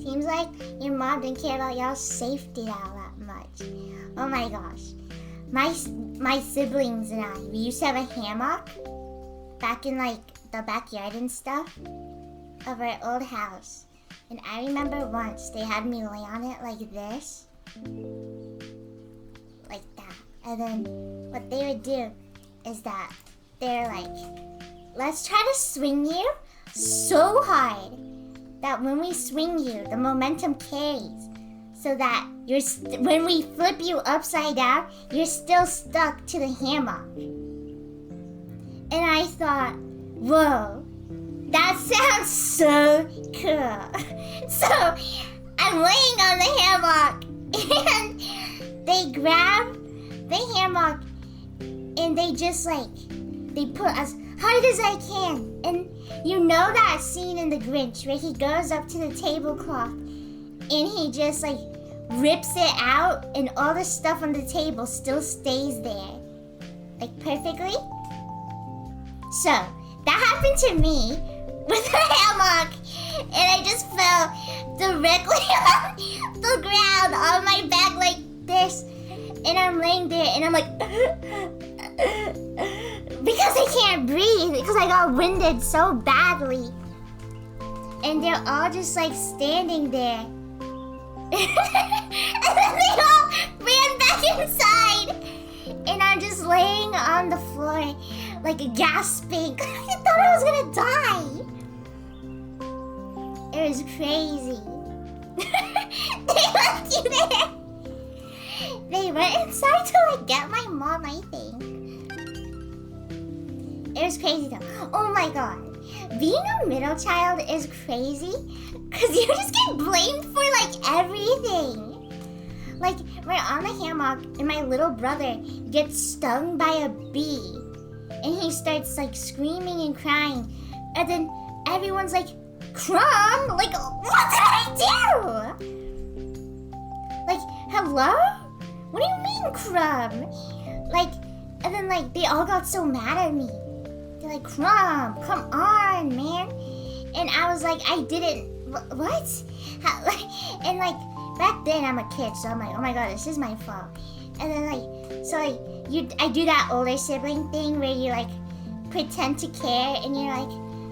Seems like your mom didn't care about y'all's safety all that much. Oh my gosh. My siblings and I, we used to have a hammock back in like the backyard and stuff of our old house. And I remember once they had me lay on it like this. Like that. And then what they would do is that they're like, let's try to swing you so hard that when we swing you, the momentum carries. So that when we flip you upside down, you're still stuck to the hammock. And I thought, whoa, That sounds so cool. So I'm laying on the hammock and they grab the hammock and they just like, they put as hard as I can. And you know that scene in The Grinch where he goes up to the tablecloth and he just like rips it out and all the stuff on the table still stays there. Like perfectly. So that happened to me with a hammock and I just fell directly on the ground on my back like this. And I'm laying there and I'm like, because I can't breathe because I got winded so badly. And they're all just like standing there. And then they all ran back inside. And I'm just laying on the floor like gasping. I thought I was gonna die. It was crazy. They left you there. They went inside to like get my mom, I think. It was crazy though. Oh my god. Being a middle child is crazy because you just get blamed for like everything. Like we're on the hammock and my little brother gets stung by a bee and he starts like screaming and crying. And then everyone's like, Crumb? Like, what did I do? Like, hello? What do you mean, Crumb? Like, and then like they all got so mad at me. They're like, Crumb, come on, man. And I was like, I didn't, what? How, and like, back then I'm a kid, so I'm like, oh my god, this is my fault. And then like, so like, I do that older sibling thing where you like pretend to care and you're like,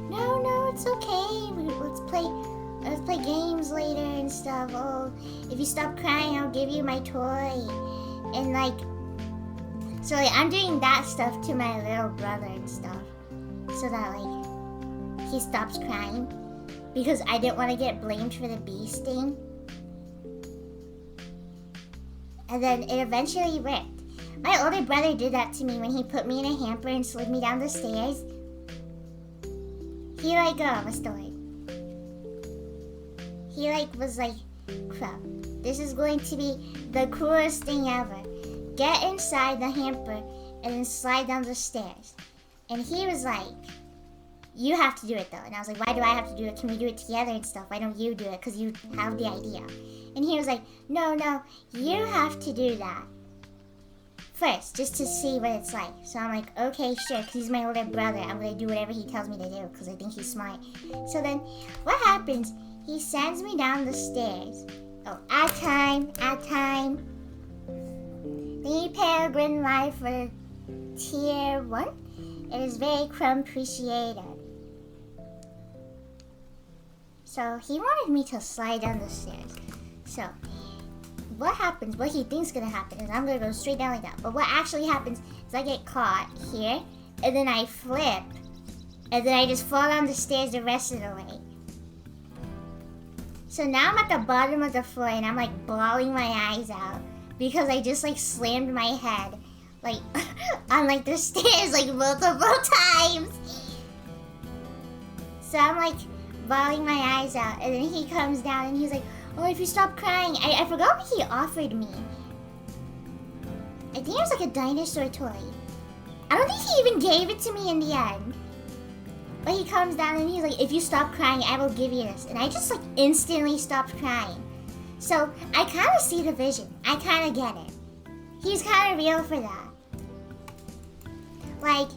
no, it's okay. Let's play games later and stuff. Oh, if you stop crying, I'll give you my toy. And like, so like, I'm doing that stuff to my little brother and stuff, so that like he stops crying because I didn't want to get blamed for the bee sting. And then it eventually worked. My older brother did that to me when he put me in a hamper and slid me down the stairs. Here I go, a story. He like was like, crap, this is going to be the coolest thing ever. Get inside the hamper and then slide down the stairs. And he was like, you have to do it though. And I was like, why do I have to do it? Can we do it together and stuff? Why don't you do it? Because you have the idea. And he was like, no, you have to do that first, just to see what it's like. So I'm like, okay, sure, because he's my older brother. I'm going to do whatever he tells me to do because I think he's smart. So then what happens, he sends me down the stairs. Oh, at time. The Peregrine Life for Tier 1. It is very Crumb appreciated. So he wanted me to slide down the stairs. So what happens, what he thinks gonna happen is I'm gonna go straight down like that. But what actually happens is I get caught here, and then I flip, and then I just fall down the stairs the rest of the way. So now I'm at the bottom of the floor and I'm like bawling my eyes out because I just like slammed my head like on like the stairs like multiple times. So I'm like bawling my eyes out, and then he comes down and he's like, oh, if you stop crying. I forgot what he offered me. I think it was like a dinosaur toy. I don't think he even gave it to me in the end. But he comes down and he's like, if you stop crying, I will give you this. And I just like instantly stopped crying. So I kind of see the vision. I kind of get it. He's kind of real for that. Like,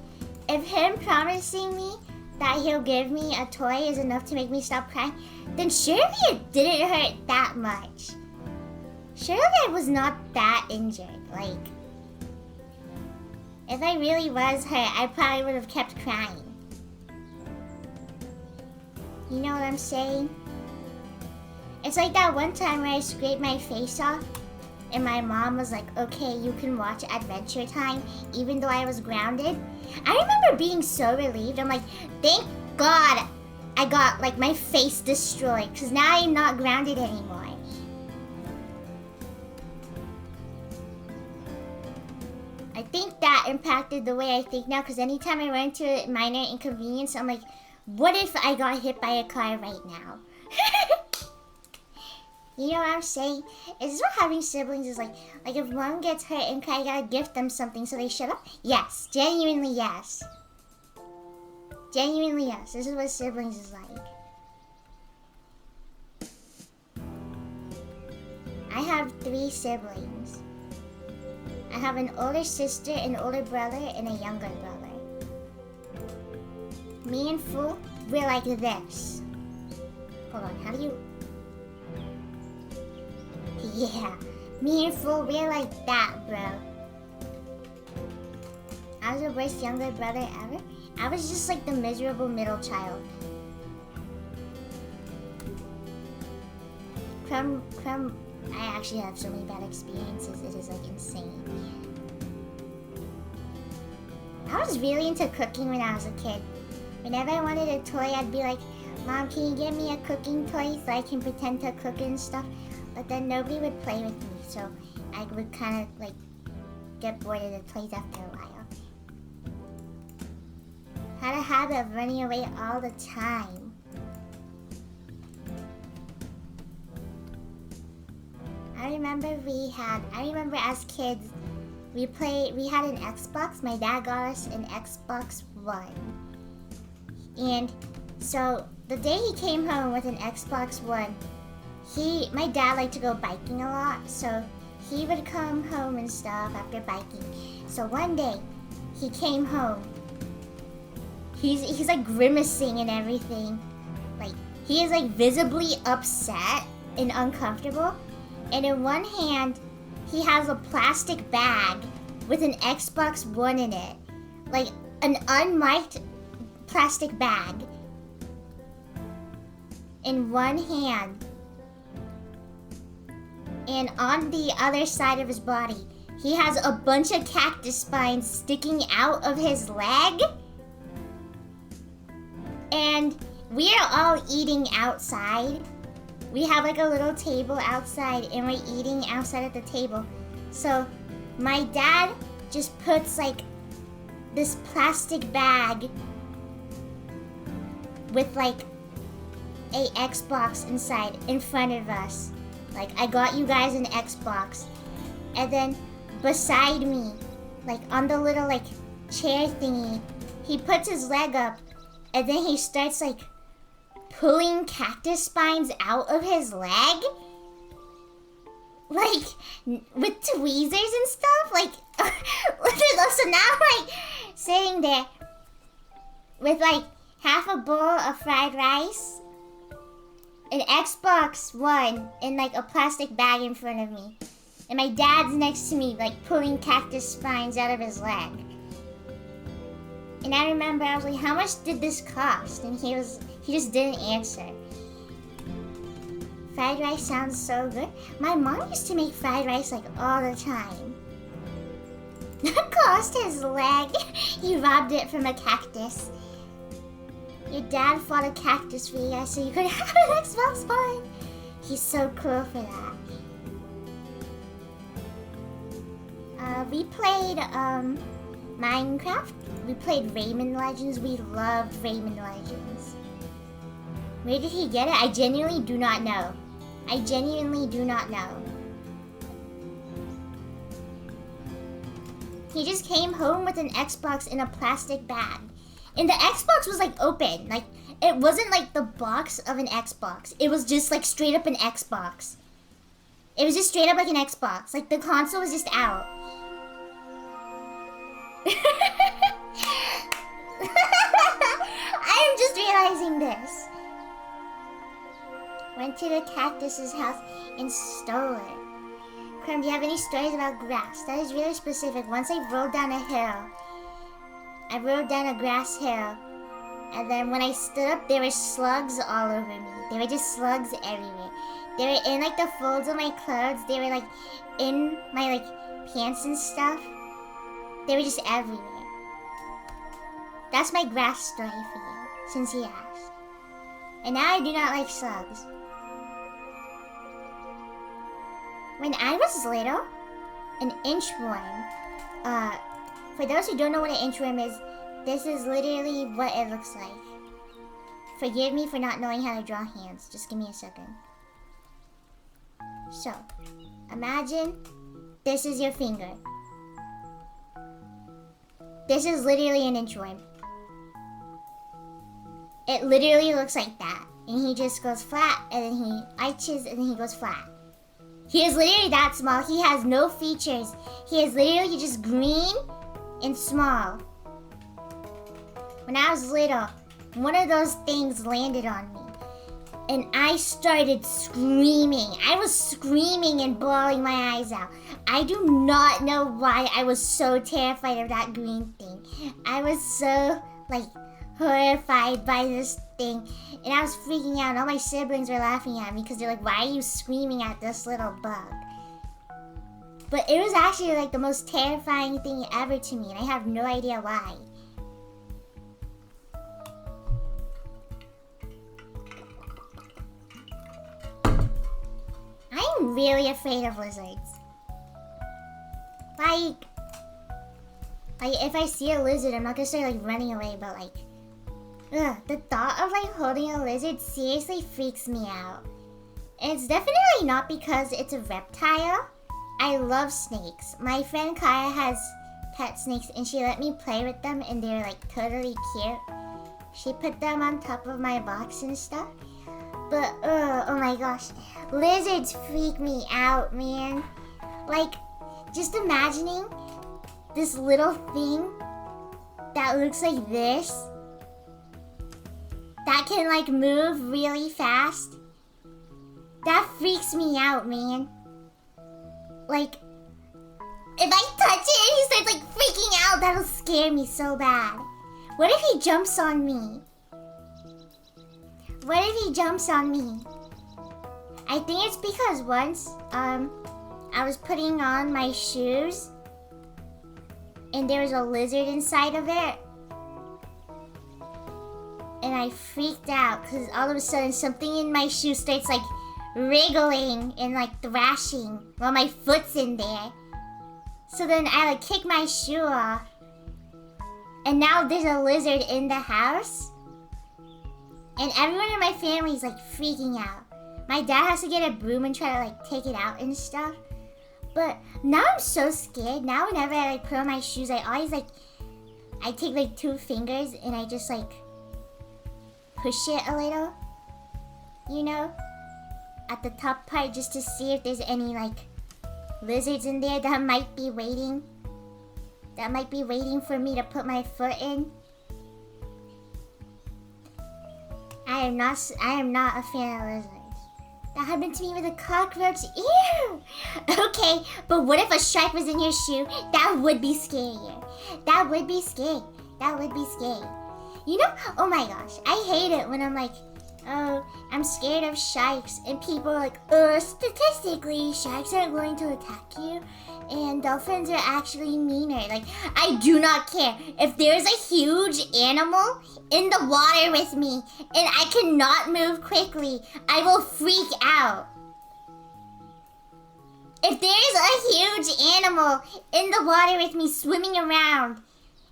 if him promising me that he'll give me a toy is enough to make me stop crying, then surely it didn't hurt that much. Surely I was not that injured. Like, if I really was hurt, I probably would have kept crying. You know what I'm saying? It's like that one time where I scraped my face off and my mom was like, okay, you can watch Adventure Time even though I was grounded. I remember being so relieved. I'm like, thank God I got like my face destroyed because now I'm not grounded anymore. I think that impacted the way I think now because anytime I run into a minor inconvenience, I'm like, What if I got hit by a car right now? You know what I'm saying? Is this what having siblings is like? Like if one gets hurt and I gotta gift them something so they shut up? Yes. Genuinely yes. Genuinely yes. This is what siblings is like. I have 3 siblings. I have an older sister, an older brother, and a younger brother. Me and Fu, we're like this. Hold on, how do you... Yeah, me and Fu, we're like that, bro. I was the worst younger brother ever. I was just like the miserable middle child. Crumb, I actually have so many bad experiences, it is like insane. I was really into cooking when I was a kid. Whenever I wanted a toy, I'd be like, Mom, can you get me a cooking toy so I can pretend to cook and stuff? But then nobody would play with me, so I would kind of like get bored of the toys after a while. Had a habit of running away all the time. I remember as kids, we had an Xbox. My dad got us an Xbox One. And so the day he came home with an Xbox One, my dad liked to go biking a lot, so he would come home and stuff after biking. So one day, he came home. He's like grimacing and everything. Like, he is like visibly upset and uncomfortable. And in one hand, he has a plastic bag with an Xbox One in it. Like, an unmarked plastic bag in one hand. And on the other side of his body, he has a bunch of cactus spines sticking out of his leg. And we are all eating outside. We have like a little table outside and we're eating outside at the table. So my dad just puts like this plastic bag with like a Xbox inside in front of us. Like, I got you guys an Xbox. And then beside me, like on the little like chair thingy, he puts his leg up and then he starts like pulling cactus spines out of his leg. Like, with tweezers and stuff. Like, so now I'm like sitting there with like half a bowl of fried rice, an Xbox One, and like a plastic bag in front of me. And my dad's next to me, like pulling cactus spines out of his leg. And I remember I was like, how much did this cost? And he just didn't answer. Fried rice sounds so good. My mom used to make fried rice like all the time. Cost his leg. He robbed it from a cactus. Your dad fought a cactus for you guys so you could have an Xbox One. He's so cool for that. We played Minecraft. We played Rayman Legends. We loved Rayman Legends. Where did he get it? I genuinely do not know. I genuinely do not know. He just came home with an Xbox in a plastic bag. And the Xbox was like open. Like, it wasn't like the box of an Xbox. It was just like straight up an Xbox. It was just straight up like an Xbox. Like, the console was just out. I am just realizing this. Went to the cactus's house and stole it. Crumb, do you have any stories about grass? That is really specific. Once I rode down a hill. I rode down a grass hill. And then when I stood up, there were slugs all over me. There were just slugs everywhere. They were in like the folds of my clothes. They were like in my like pants and stuff. They were just everywhere. That's my grass story for you, since you asked. And now I do not like slugs. When I was little, an inchworm, for those who don't know what an inchworm is, this is literally what it looks like. Forgive me for not knowing how to draw hands. Just give me a second. So, imagine this is your finger. This is literally an inchworm. It literally looks like that. And he just goes flat, and then he arches, and then he goes flat. He is literally that small. He has no features. He is literally just green and small. When I was little, one of those things landed on me. And I started screaming. I was screaming and bawling my eyes out. I do not know why I was so terrified of that green thing. I was so, like, horrified by this thing. And I was freaking out. And all my siblings were laughing at me because they're like, why are you screaming at this little bug? But it was actually, like, the most terrifying thing ever to me. And I have no idea why. I'm really afraid of lizards. Like if I see a lizard, I'm not gonna start like running away, but like, the thought of like holding a lizard seriously freaks me out. And it's definitely not because it's a reptile. I love snakes. My friend Kaya has pet snakes and she let me play with them and they're like totally cute. She put them on top of my box and stuff. But, oh my gosh, lizards freak me out, man. Like, just imagining this little thing that looks like this, that can like move really fast, that freaks me out, man. Like, if I touch it and he starts like freaking out, that'll scare me so bad. What if he jumps on me? What if he jumps on me? I think it's because once, I was putting on my shoes and there was a lizard inside of it. And I freaked out because all of a sudden something in my shoe starts like wriggling and like thrashing while my foot's in there. So then I like kick my shoe off. And now there's a lizard in the house. And everyone in my family is like freaking out. My dad has to get a broom and try to like take it out and stuff. But now I'm so scared. Now whenever I like put on my shoes, I always like, I take like 2 fingers and I just like push it a little. You know? At the top part just to see if there's any like lizards in there that might be waiting. That might be waiting for me to put my foot in. I am not a fan of lizards. That happened to me with a cockroach. Ew! Okay, but what if a shark was in your shoe? That would be scarier. That would be scary. That would be scary. You know, oh my gosh, I hate it when I'm like, oh, I'm scared of sharks. And people are like, statistically, sharks aren't going to attack you. And dolphins are actually meaner. Like, I do not care. If there's a huge animal in the water with me and I cannot move quickly, I will freak out. If there's a huge animal in the water with me swimming around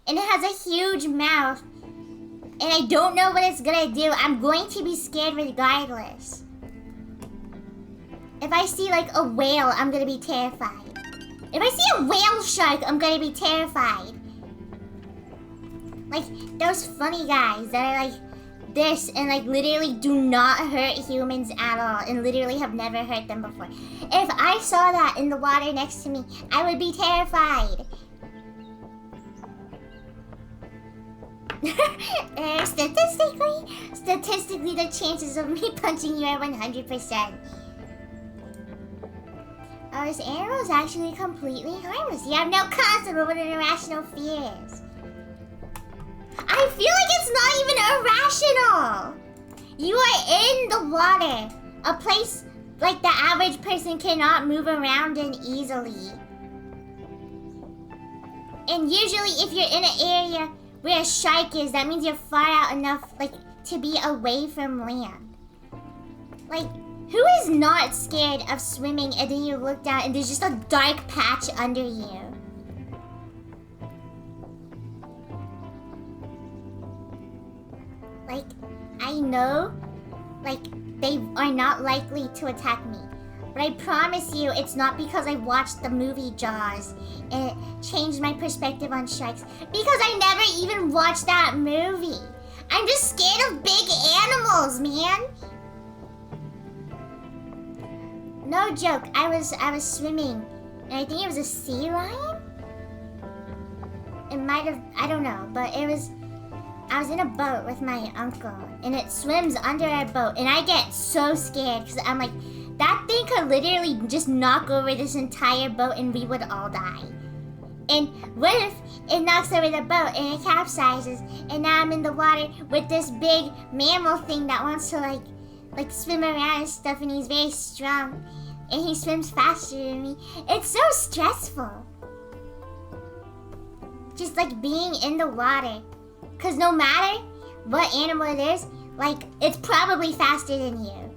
and it has a huge mouth and I don't know what it's gonna do, I'm going to be scared regardless. If I see like a whale, I'm gonna be terrified. If I see a whale shark, I'm gonna be terrified. Like those funny guys that are like this and like literally do not hurt humans at all and literally have never hurt them before. If I saw that in the water next to me, I would be terrified. Statistically, the chances of me punching you are 100%. Oh, this animal is actually completely harmless. You have no concept of what an irrational fear is. I feel like it's not even irrational. You are in the water, a place like the average person cannot move around in easily. And usually if you're in an area where a shark is, that means you're far out enough like to be away from land. Like, who is not scared of swimming and then you look down and there's just a dark patch under you? Like, I I know, like, they are not likely to attack me. But I promise you, it's not because I watched the movie Jaws and it changed my perspective on sharks. Because I never even watched that movie. I'm just scared of big animals, man. No joke, I was swimming, and I think it was a sea lion? It might have, I don't know, but I was in a boat with my uncle, and it swims under our boat, and I get so scared, because I'm like, that thing could literally just knock over this entire boat, and we would all die. And what if it knocks over the boat, and it capsizes, and now I'm in the water with this big mammal thing that wants to, like swim around and stuff, and he's very strong, and he swims faster than me. It's so stressful. Just like being in the water. Cause no matter what animal it is, like, it's probably faster than you.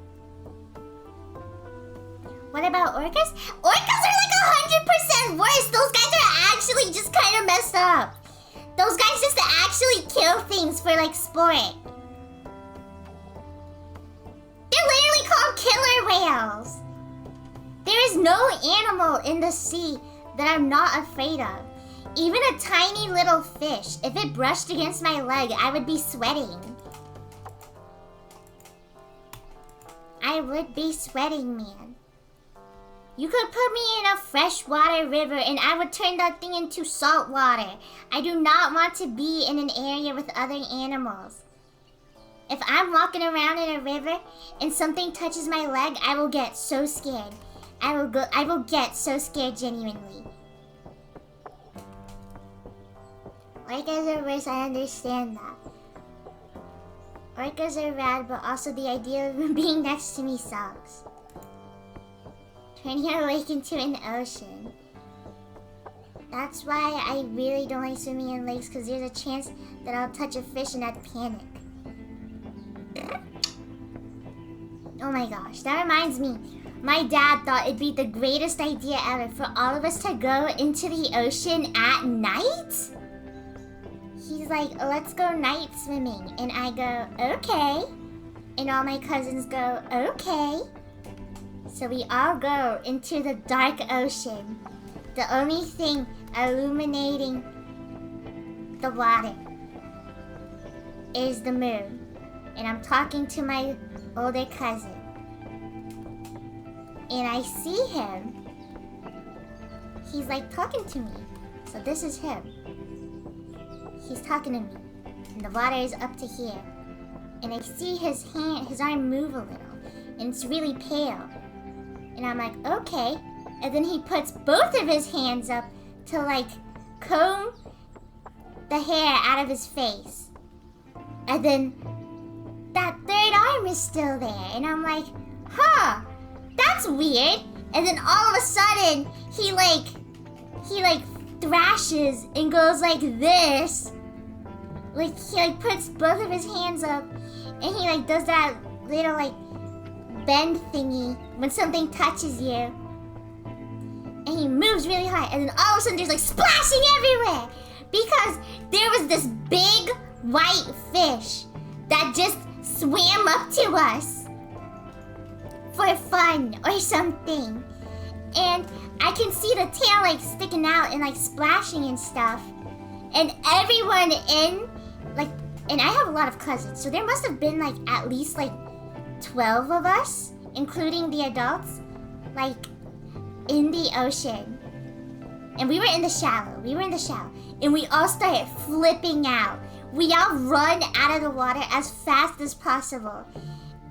What about orcas? Orcas are like 100% worse. Those guys are actually just kind of messed up. Those guys just actually kill things for like sport. They're literally called killer whales. There is no animal in the sea that I'm not afraid of. Even a tiny little fish, if it brushed against my leg, I would be sweating. I would be sweating, man. You could put me in a freshwater river and I would turn that thing into salt water. I do not want to be in an area with other animals. If I'm walking around in a river and something touches my leg, I will get so scared. I will get so scared genuinely. Orcas are worse, I understand that. Orcas are rad, but also the idea of them being next to me sucks. Turning a lake into an ocean. That's why I really don't like swimming in lakes, because there's a chance that I'll touch a fish and I'd panic. Oh my gosh, that reminds me. My dad thought it'd be the greatest idea ever for all of us to go into the ocean at night. He's like, let's go night swimming. And I go, okay. And all my cousins go, okay. So we all go into the dark ocean. The only thing illuminating the water is the moon. And I'm talking to my older cousin. And I see him. He's like talking to me. So this is him. He's talking to me. And the water is up to here. And I see his arm move a little. And it's really pale. And I'm like, okay. And then he puts both of his hands up to like comb the hair out of his face. And then that third arm is still there. And I'm like, huh, that's weird. And then all of a sudden, he like thrashes and goes like this. Like he like puts both of his hands up and he like does that little like bend thingy when something touches you. And he moves really hard, and then all of a sudden there's like splashing everywhere because there was this big white fish that just swam up to us for fun or something. And I can see the tail like sticking out and like splashing and stuff. And everyone in like, and I have a lot of cousins, so there must have been like at least like 12 of us, including the adults, like in the ocean. And we were in the shallow. And we all started flipping out. We all run out of the water as fast as possible.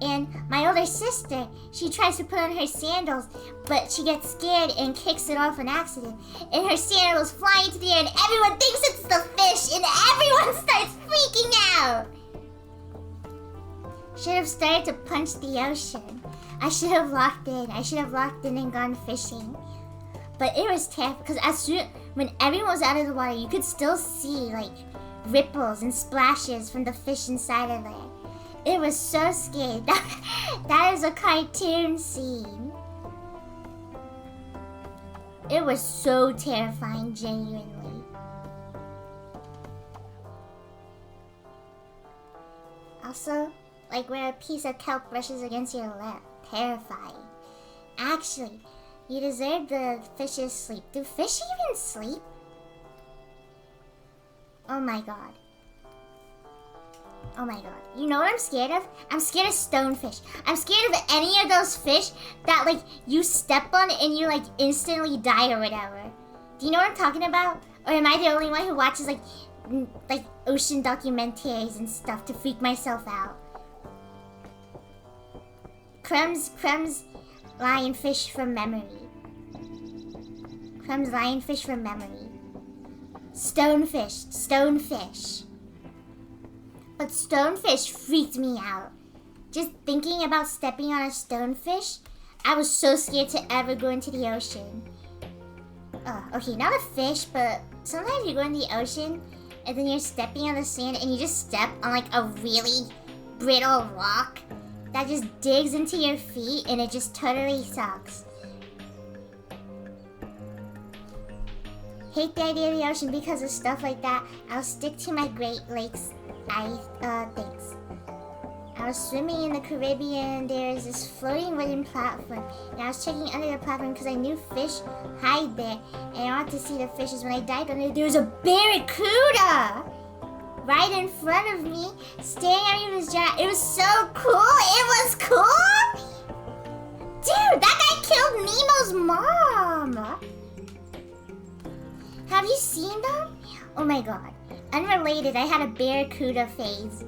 And my older sister, she tries to put on her sandals, but she gets scared and kicks it off on accident. And her sandals fly into the air and everyone thinks it's the fish and everyone starts freaking out. Should have started to punch the ocean. I should have locked in. And gone fishing. But it was tough because when everyone was out of the water, you could still see like ripples and splashes from the fish inside of there. It was so scary. That is a cartoon scene. It was so terrifying, genuinely. Also, like where a piece of kelp brushes against your lip. Terrifying. Actually, you deserve the fish's sleep. Do fish even sleep? Oh my god. Oh my god. You know what I'm scared of? I'm scared of stonefish. I'm scared of any of those fish that like you step on and you like instantly die or whatever. Do you know what I'm talking about? Or am I the only one who watches like ocean documentaries and stuff to freak myself out? Crumbs, lionfish from memory. Crumbs, lionfish from memory. Stonefish. But stonefish freaked me out. Just thinking about stepping on a stonefish, I was so scared to ever go into the ocean. Okay, not a fish, but sometimes you go in the ocean and then you're stepping on the sand and you just step on like a really brittle rock that just digs into your feet and it just totally sucks. Hate the idea of the ocean because of stuff like that. I'll stick to my Great Lakes things. I was swimming in the Caribbean. There's this floating wooden platform, and I was checking under the platform because I knew fish hide there, and I wanted to see the fishes. When I dived under, there was a barracuda right in front of me, staring at me with his giant. It was so cool. It was cool, dude. That guy killed Nemo's mom. Have you seen them? Oh my god. Unrelated, I had a barracuda phase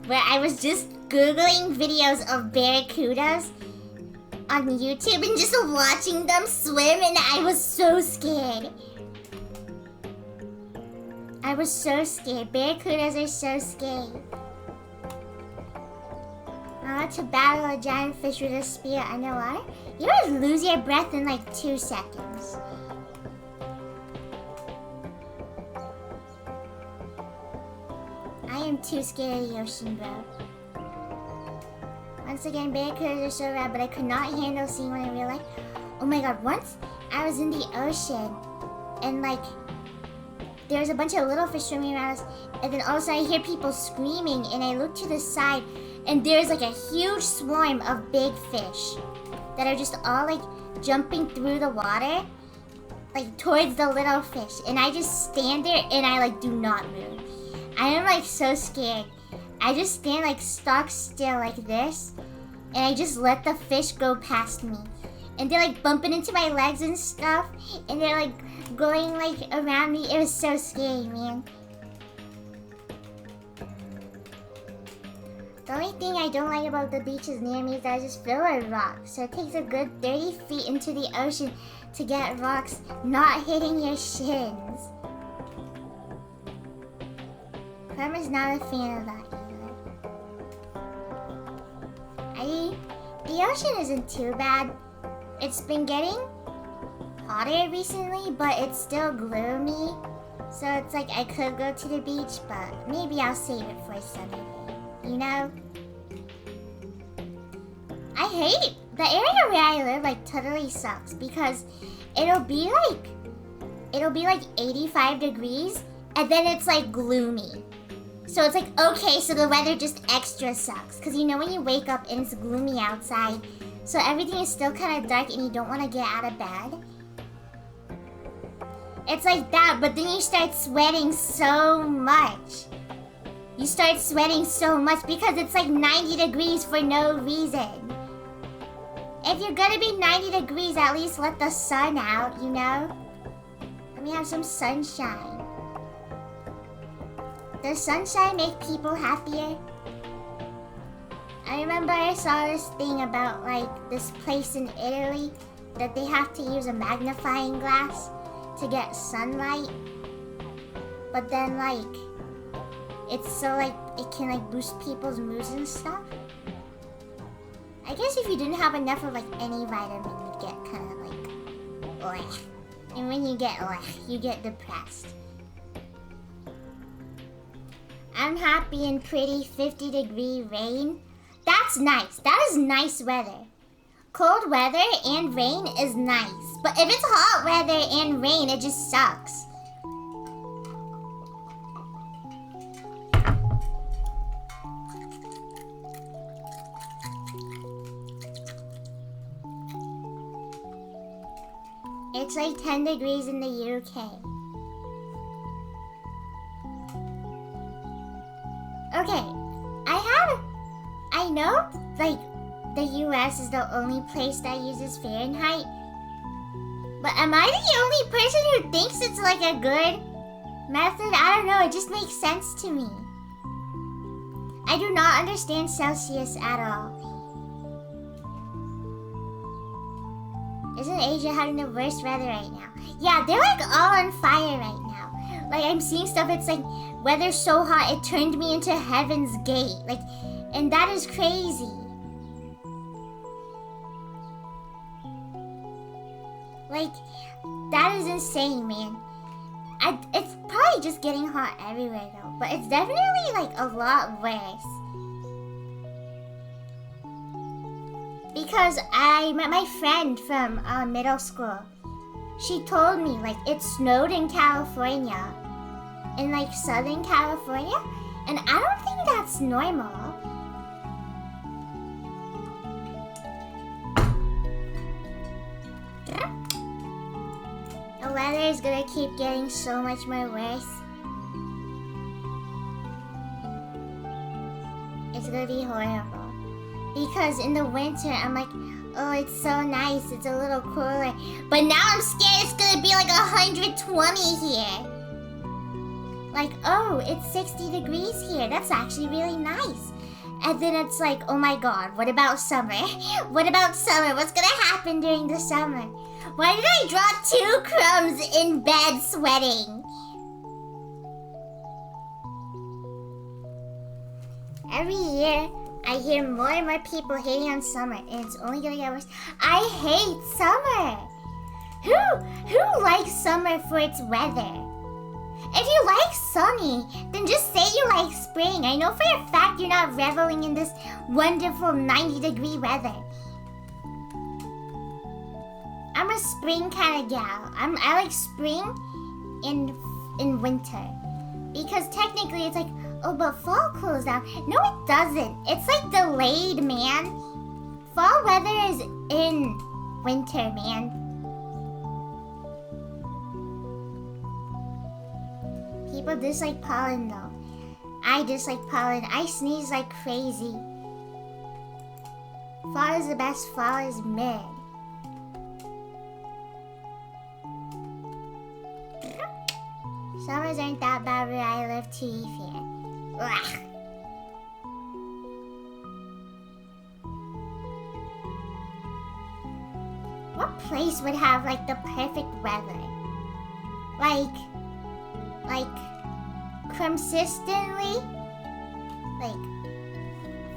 where I was just Googling videos of barracudas on YouTube and just watching them swim, and I was so scared. I was so scared. Barracudas are so scary. To battle a giant fish with a spear underwater, you would lose your breath in like 2 seconds. I am too scared of the ocean, bro. Once again, barracudas are so rad, but I could not handle seeing one in real life. Oh my god, once I was in the ocean, and like, there was a bunch of little fish swimming around us, and then all of a sudden I hear people screaming, and I look to the side, and there's like a huge swarm of big fish that are just all like jumping through the water, like towards the little fish, and I just stand there and I like do not move. I am like so scared. I just stand like stock still like this, and I just let the fish go past me. And they're like bumping into my legs and stuff, and they're like going like around me. It was so scary, man. The only thing I don't like about the beaches near me is that I just filled with rocks. So it takes a good 30 feet into the ocean to get rocks not hitting your shins. Karma's not a fan of that either. The ocean isn't too bad. It's been getting hotter recently, but it's still gloomy. So it's like I could go to the beach, but maybe I'll save it for a sunny day. You know? I hate the area where I live, like totally sucks, because it'll be like 85 degrees and then it's like gloomy. So it's like, okay, so the weather just extra sucks. Because you know when you wake up and it's gloomy outside, so everything is still kind of dark and you don't want to get out of bed? It's like that, but then you start sweating so much. You start sweating so much because it's like 90 degrees for no reason. If you're gonna be 90 degrees, at least let the sun out, you know? Let me have some sunshine. Does sunshine make people happier? I remember I saw this thing about like this place in Italy that they have to use a magnifying glass to get sunlight. But then like, it's so like, it can like boost people's moods and stuff. I guess if you didn't have enough of like any vitamin, you'd get kind of like, bleh. And when you get bleh, you get depressed. I'm happy in pretty 50-degree rain. That's nice. That is nice weather. Cold weather and rain is nice. But if it's hot weather and rain, it just sucks. It's like 10 degrees in the UK. Okay, I know, like, the US is the only place that uses Fahrenheit. But am I the only person who thinks it's like a good method? I don't know, it just makes sense to me. I do not understand Celsius at all. Isn't Asia having the worst weather right now? Yeah, they're like all on fire right now. Like, I'm seeing stuff, it's like, weather's so hot, it turned me into Heaven's Gate. Like, and that is crazy. Like, that is insane, man. It's probably just getting hot everywhere though, but it's definitely like a lot worse. Because I met my friend from middle school. She told me like it snowed in California, in like Southern California, and I don't think that's normal. The weather is gonna keep getting so much more worse. It's gonna be horrible. Because in the winter, I'm like, oh, it's so nice, it's a little cooler. But now I'm scared it's gonna be like 120 here. Like, oh, it's 60 degrees here. That's actually really nice. And then it's like, oh my god, what about summer? What about summer? What's gonna happen during the summer? Why did I draw 2 crumbs in bed sweating? Every year, I hear more and more people hating on summer, and it's only gonna get worse. I hate summer! Who likes summer for its weather? If you like sunny, then just say you like spring. I know for a fact you're not reveling in this wonderful 90-degree weather. I'm a spring kind of gal. I like spring in winter. Because technically it's like, oh, but fall cools down. No, it doesn't. It's like delayed, man. Fall weather is in winter, man. People dislike pollen, though. I dislike pollen. I sneeze like crazy. Fall is the best. Fall is mid. Summers aren't that bad where I live, to be fair. Ugh. What place would have like the perfect weather? Like consistently, like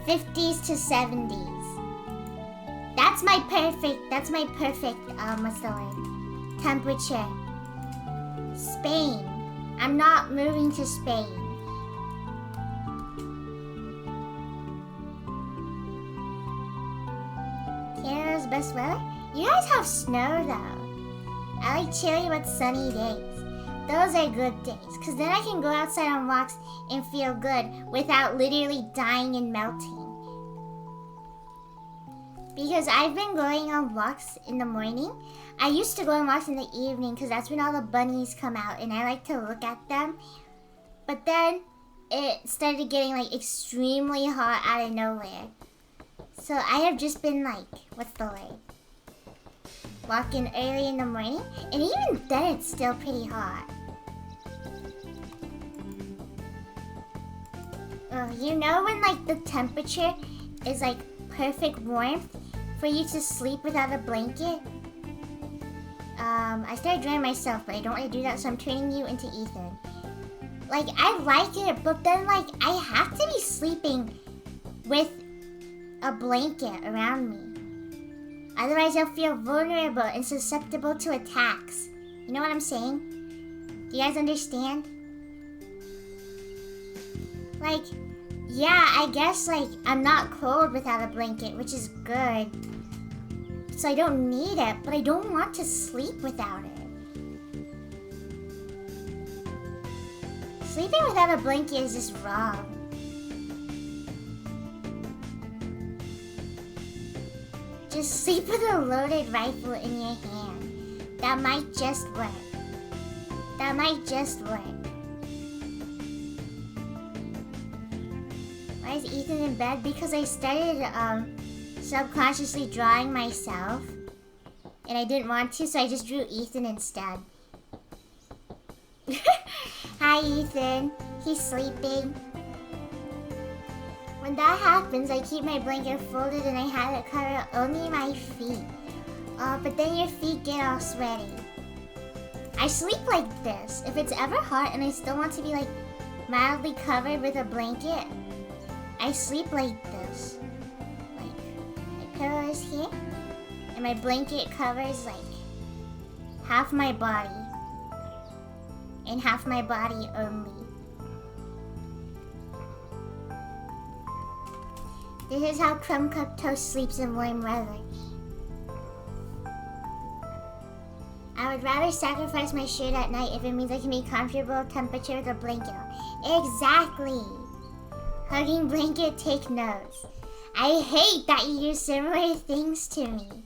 50s to 70s. That's my perfect, what's the word? Temperature. Spain. I'm not moving to Spain. Canada's best weather? You guys have snow though. I like chilly but sunny days. Those are good days, because then I can go outside on walks and feel good without literally dying and melting. Because I've been going on walks in the morning. I used to go on walks in the evening because that's when all the bunnies come out and I like to look at them. But then it started getting like extremely hot out of nowhere. So I have just been like, what's the word? Walking early in the morning, and even then it's still pretty hot. You know when like the temperature is like perfect warmth for you to sleep without a blanket? I started drying myself, but I don't want to do that, so I'm turning you into Ethan. Like, I like it, but then like I have to be sleeping with a blanket around me. Otherwise, I'll feel vulnerable and susceptible to attacks. You know what I'm saying? Do you guys understand? Like, yeah, I guess, like, I'm not cold without a blanket, which is good. So I don't need it, but I don't want to sleep without it. Sleeping without a blanket is just wrong. Just sleep with a loaded rifle in your hand. That might just work. That might just work. Why is Ethan in bed? Because I started subconsciously drawing myself. And I didn't want to, so I just drew Ethan instead. Hi, Ethan. He's sleeping. When that happens, I keep my blanket folded and I have it cover only my feet. But then your feet get all sweaty. I sleep like this. If it's ever hot and I still want to be like mildly covered with a blanket, I sleep like this. Like, my pillow is here, and my blanket covers like half my body, and half my body only. This is how Crumb Cup Toast sleeps in warm weather. I would rather sacrifice my shirt at night if it means I can be comfortable temperature with a blanket on. Exactly. Hugging blanket, take notes. I hate that you use similar things to me.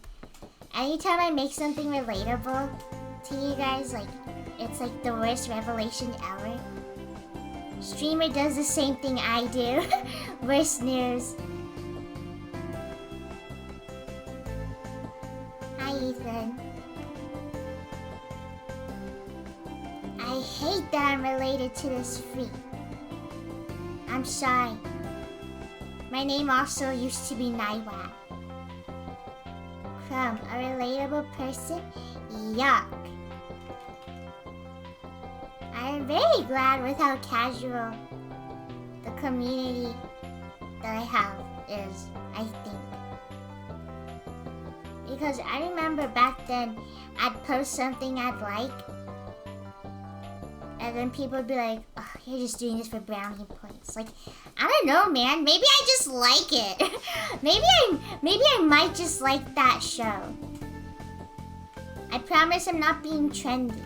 Anytime I make something relatable to you guys, like, it's like the worst revelation ever. Streamer does the same thing I do. Worst news. Hi, Ethan. I hate that I'm related to this freak. I'm sorry. My name also used to be Naiwa. Crumb, a relatable person? Yuck. I am very glad with how casual the community that I have is, I think. Because I remember back then, I'd post something I'd like, and then people would be like, oh, you're just doing this for brownie points. Like, I don't know, man. Maybe I just like it. maybe I might just like that show. I promise I'm not being trendy.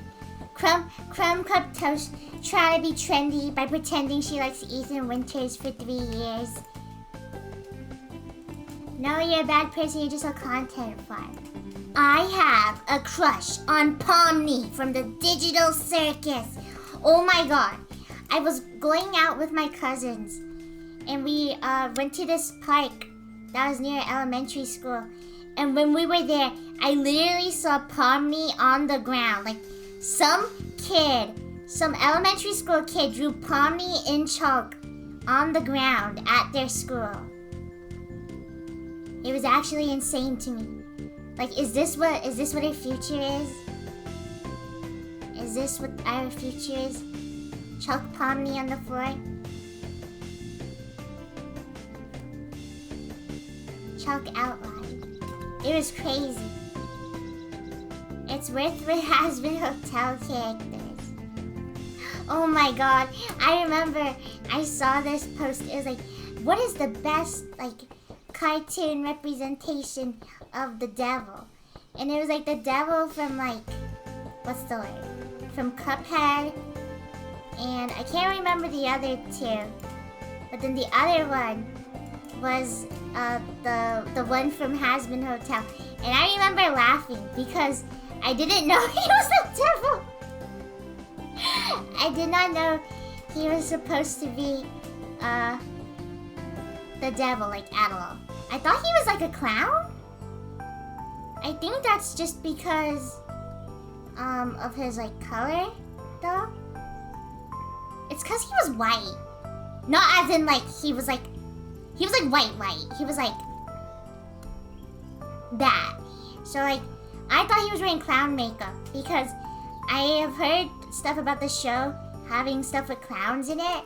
Crumb Cup Toast try to be trendy by pretending she likes Ethan Winters for 3 years. No, you're a bad person. You're just a content farm. I have a crush on Pomni from the Digital Circus. Oh my god. I was going out with my cousins and we went to this park that was near elementary school. And when we were there, I literally saw Pomni on the ground. Like, some elementary school kid drew Pomni in chalk on the ground at their school. It was actually insane to me. Like, is this what our future is? Is this what our future is? Chalk Pomni on the floor? Chalk outline. It was crazy. It's worth for Has-Been Hotel characters. Oh my god. I remember I saw this post. It was like, what is the best, like, cartoon representation of the devil? And it was like the devil from, like, what's the word? From Cuphead. And I can't remember the other two. But then the other one was the one from Has-Been Hotel. And I remember laughing because I didn't know he was the devil. I did not know he was supposed to be the devil, like, at all. I thought he was like a clown. I think that's just because of his, like, color, though. It's because he was white. Not as in, like, he was like white. He was like that. So, like, I thought he was wearing clown makeup because I have heard stuff about the show having stuff with clowns in it.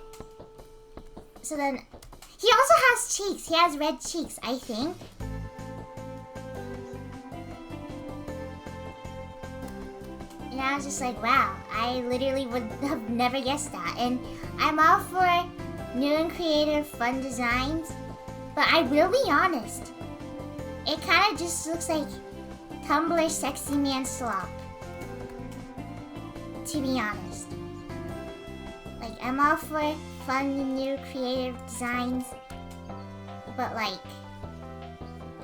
So then, he also has cheeks. He has red cheeks, I think. And I was just like, wow, I literally would have never guessed that. And I'm all for new and creative, fun designs. But I will be honest, it kind of just looks like Tumblr sexy man slop. To be honest. Like, I'm all for fun, new, creative designs. But, like,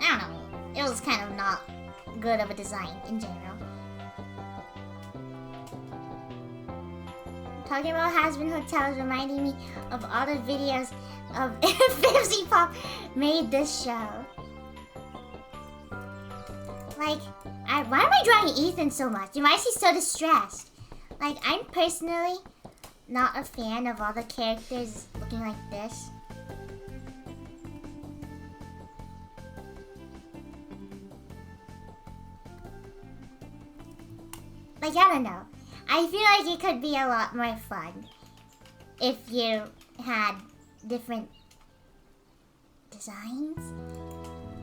I don't know. It was kind of not good of a design in general. Talking about has-been hotels reminding me of all the videos of Fifty Pop made this show. Like, why am I drawing Ethan so much? Why is he so distressed? Like, I'm personally not a fan of all the characters looking like this. Like, I don't know. I feel like it could be a lot more fun if you had different designs,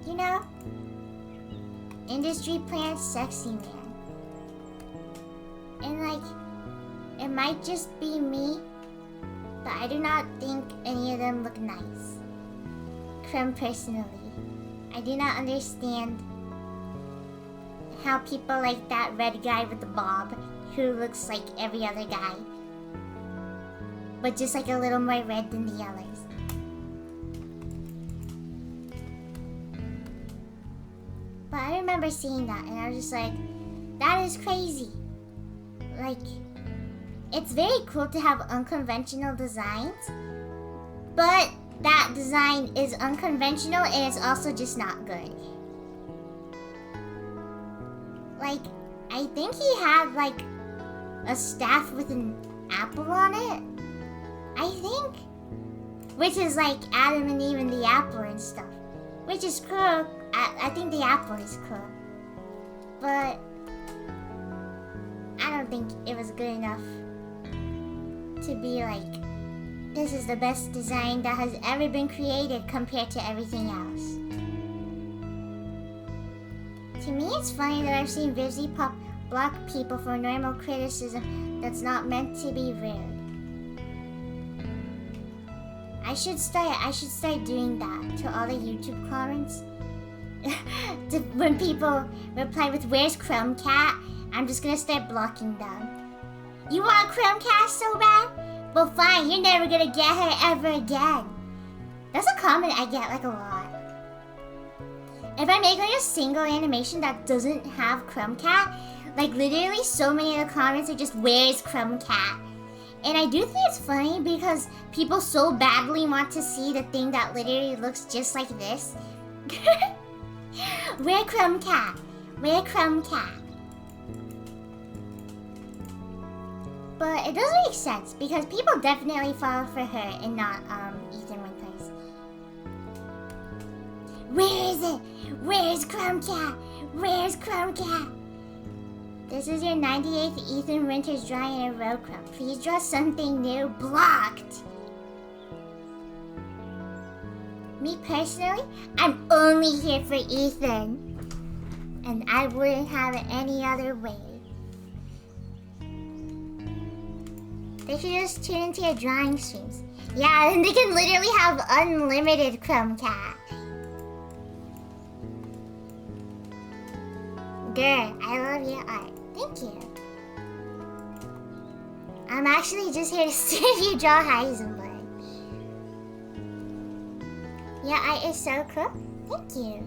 you know? Industry plant, sexy man. And like, it might just be me, but I do not think any of them look nice. Crumb personally, I do not understand how people like that red guy with the bob, who looks like every other guy, but just like a little more red than the others. But I remember seeing that and I was just like, that is crazy. Like, it's very cool to have unconventional designs, but that design is unconventional and it's also just not good. Like, I think he had like a staff with an apple on it, I think, which is like Adam and Eve and the apple and stuff, which is cool. I think the apple is cool, but I don't think it was good enough to be like, this is the best design that has ever been created compared to everything else. To me, it's funny that I've seen Vivzy Pop block people for normal criticism that's not meant to be rude. I should start doing that to all the YouTube comments. When people reply with "Where's Crumb Cat?" I'm just gonna start blocking them. You want Crumb Cat so bad? Well, fine. You're never gonna get her ever again. That's a comment I get like a lot. If I make like a single animation that doesn't have Crumb Cat, like literally so many of the comments are just "Where's Crumb Cat?" And I do think it's funny because people so badly want to see the thing that literally looks just like this. Where Crumb Cat? Where Crumb Cat? But it does make sense because people definitely fall for her and not Ethan Winters. Where is it? Where's Crumb Cat? Where's Crumb Cat? This is your 98th Ethan Winters drawing in a row, Crumb. Please draw something new. Blocked. Me personally, I'm only here for Ethan. And I wouldn't have it any other way. They should just tune into your drawing streams. Yeah, and they can literally have unlimited Crumb Cat. Grr, I love your art. Thank you. I'm actually just here to see if you draw Heisenberg. Your art is so cool. Thank you.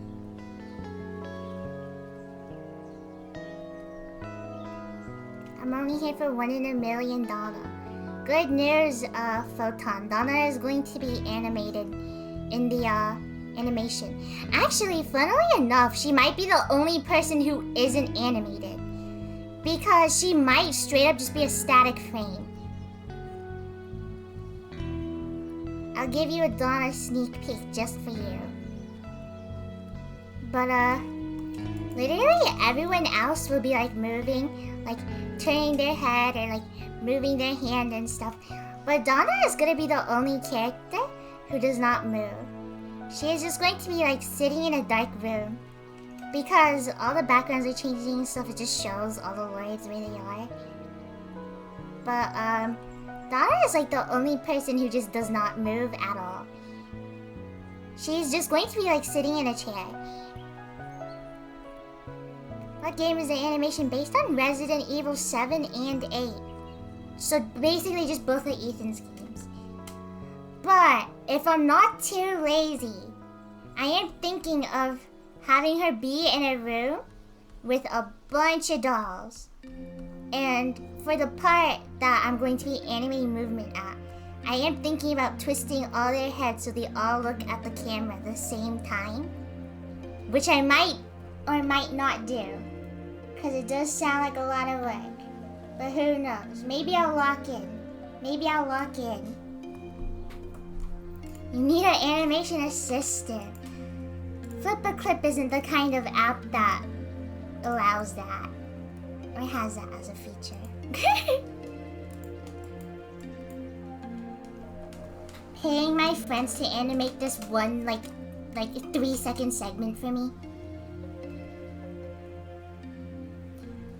I'm only here for $1 in a million. Good news, Photon. Donna is going to be animated in the animation. Actually, funnily enough, she might be the only person who isn't animated, because she might straight up just be a static frame. I'll give you a Donna sneak peek just for you. But literally everyone else will be like moving, like turning their head or like moving their hand and stuff. But Donna is gonna be the only character who does not move. She is just going to be like sitting in a dark room, because all the backgrounds are changing and stuff. It just shows all the words where they are. But Donna is like the only person who just does not move at all. She's just going to be like sitting in a chair. What game is the animation based on? Resident Evil 7 and 8. So basically just both of Ethan's games. But if I'm not too lazy, I am thinking of having her be in a room with a bunch of dolls and for the part that I'm going to be animating movement at, I am thinking about twisting all their heads so they all look at the camera at the same time. Which I might or might not do. Because it does sound like a lot of work. But who knows? Maybe I'll lock in. You need an animation assistant. Flip-a-Clip isn't the kind of app that allows that. Or has that as a feature. Paying my friends to animate this one like 3-second segment for me.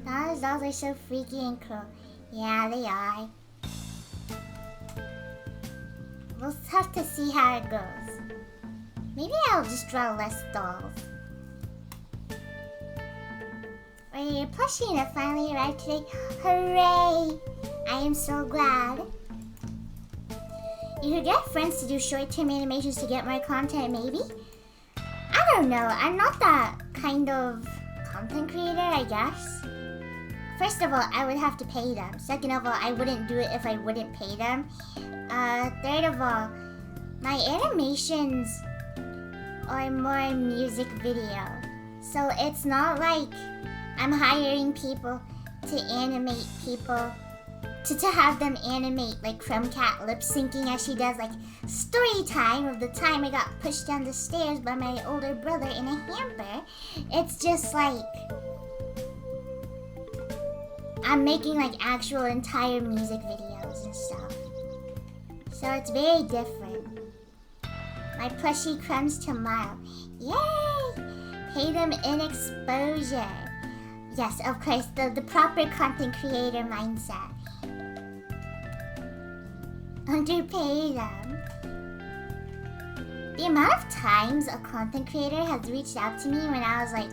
Those dolls are so freaky and cool. Yeah, they are. We'll have to see how it goes. Maybe I'll just draw less dolls. Your plushie finally arrived today. Hooray! I am so glad. You could get friends to do short-term animations to get more content, maybe? I don't know. I'm not that kind of content creator, I guess. First of all, I would have to pay them. Second of all, I wouldn't do it if I wouldn't pay them. Third of all, my animations are more music video. So it's not like I'm hiring people to animate people, to have them animate like Crumb Cat lip syncing as she does like story time of the time I got pushed down the stairs by my older brother in a hamper. It's just like I'm making like actual entire music videos and stuff. So it's very different. My plushie crumbs tomorrow. Yay! Pay them in exposure. Yes, of course, the proper content creator mindset. Underpay them. The amount of times a content creator has reached out to me when I was like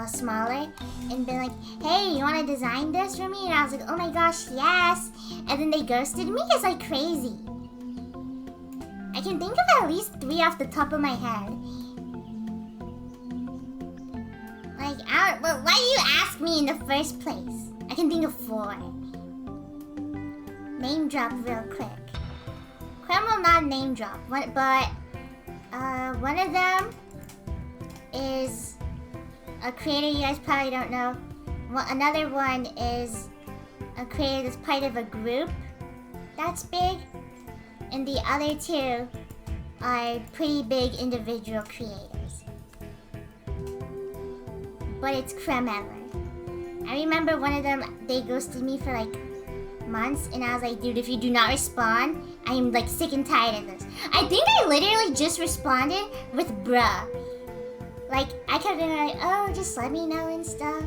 smaller and been like, hey, you want to design this for me? And I was like, oh my gosh, yes. And then they ghosted me. It's like crazy. I can think of at least 3 off the top of my head. Like, well, why do you ask me in the first place? I can think of 4. Name drop real quick. Crumb will not name drop, but one of them is a creator you guys probably don't know. Another one is a creator that's part of a group that's big. And the other 2 are pretty big individual creators. But it's creme ever. I remember one of them, they ghosted me for like months, and I was like, dude, if you do not respond, I am like sick and tired of this. I think I literally just responded with bruh. Like, I kept being like, oh, just let me know and stuff.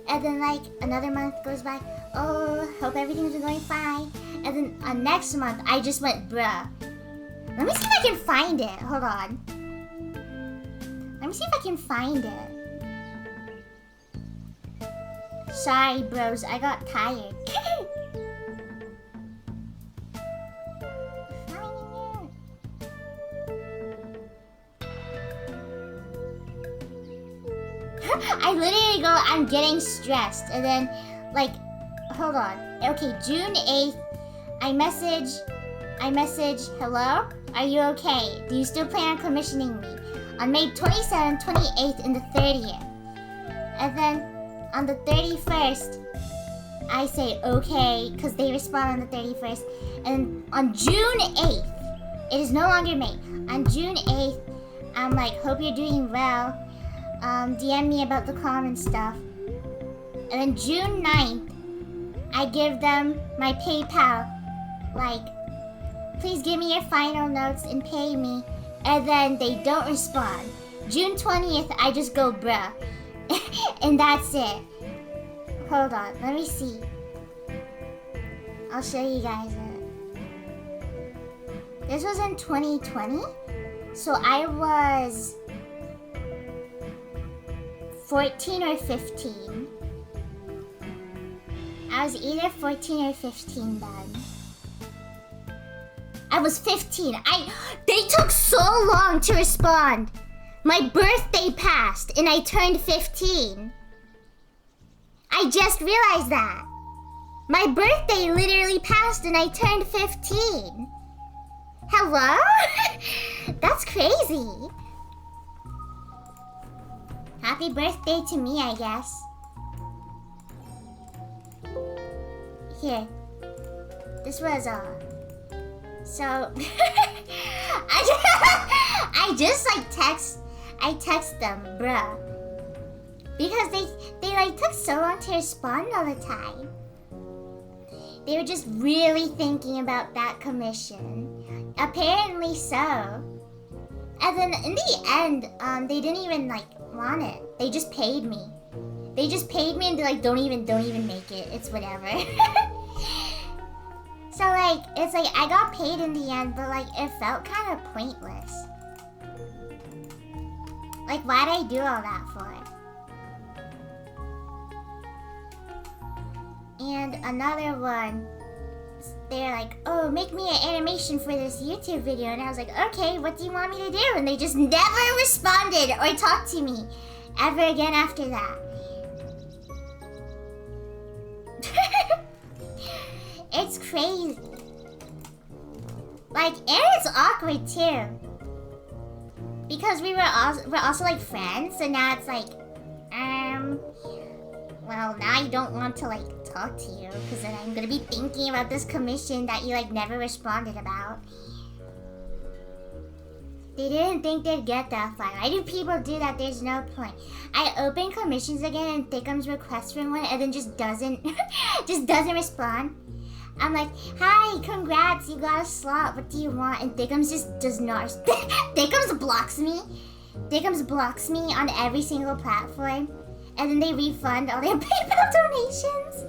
And then like another month goes by, oh, hope everything's been going fine. And then next month, I just went bruh. Let me see if I can find it. Hold on. Let me see if I can find it. Sorry, bros, I got tired. I literally go, I'm getting stressed, and then, like, hold on. Okay, June 8th, I message, hello? Are you okay? Do you still plan on commissioning me? On May 27th, 28th, and the 30th. And then, on the 31st, I say, okay, because they respond on the 31st. And on June 8th, it is no longer May. On June 8th, I'm like, hope you're doing well. DM me about the common stuff. And then June 9th, I give them my PayPal. Like, please give me your final notes and pay me. And then they don't respond. June 20th, I just go bruh. And that's it. Hold on, let me see. I'll show you guys it. This was in 2020. So I was 14 or 15. I was either 14 or 15 then. I was 15. They took so long to respond. My birthday passed and I turned 15. I just realized that. My birthday literally passed and I turned 15. Hello? That's crazy. Happy birthday to me, I guess. Here. This was, so... I just text them, bruh. Because they like took so long to respond all the time. They were just really thinking about that commission. Apparently so. And then in the end, they didn't even like want it. They just paid me. They just paid me and they're like, don't even make it. It's whatever. So like, it's like I got paid in the end, but like it felt kind of pointless. Like, why'd I do all that for? And another one, they're like, oh, make me an animation for this YouTube video. And I was like, okay, what do you want me to do? And they just never responded or talked to me ever again after that. It's crazy. Like, and it's awkward too. Because we're also like friends, so now it's like, well, now I don't want to like talk to you because then I'm gonna be thinking about this commission that you like never responded about. They didn't think they'd get that far. Why do people do that? There's no point. I open commissions again and Thickums requests for one and then just doesn't respond. I'm like, hi, congrats, you got a slot. What do you want? And Thickums just does not. Thickums blocks me. Thickums blocks me on every single platform. And then they refund all their PayPal donations.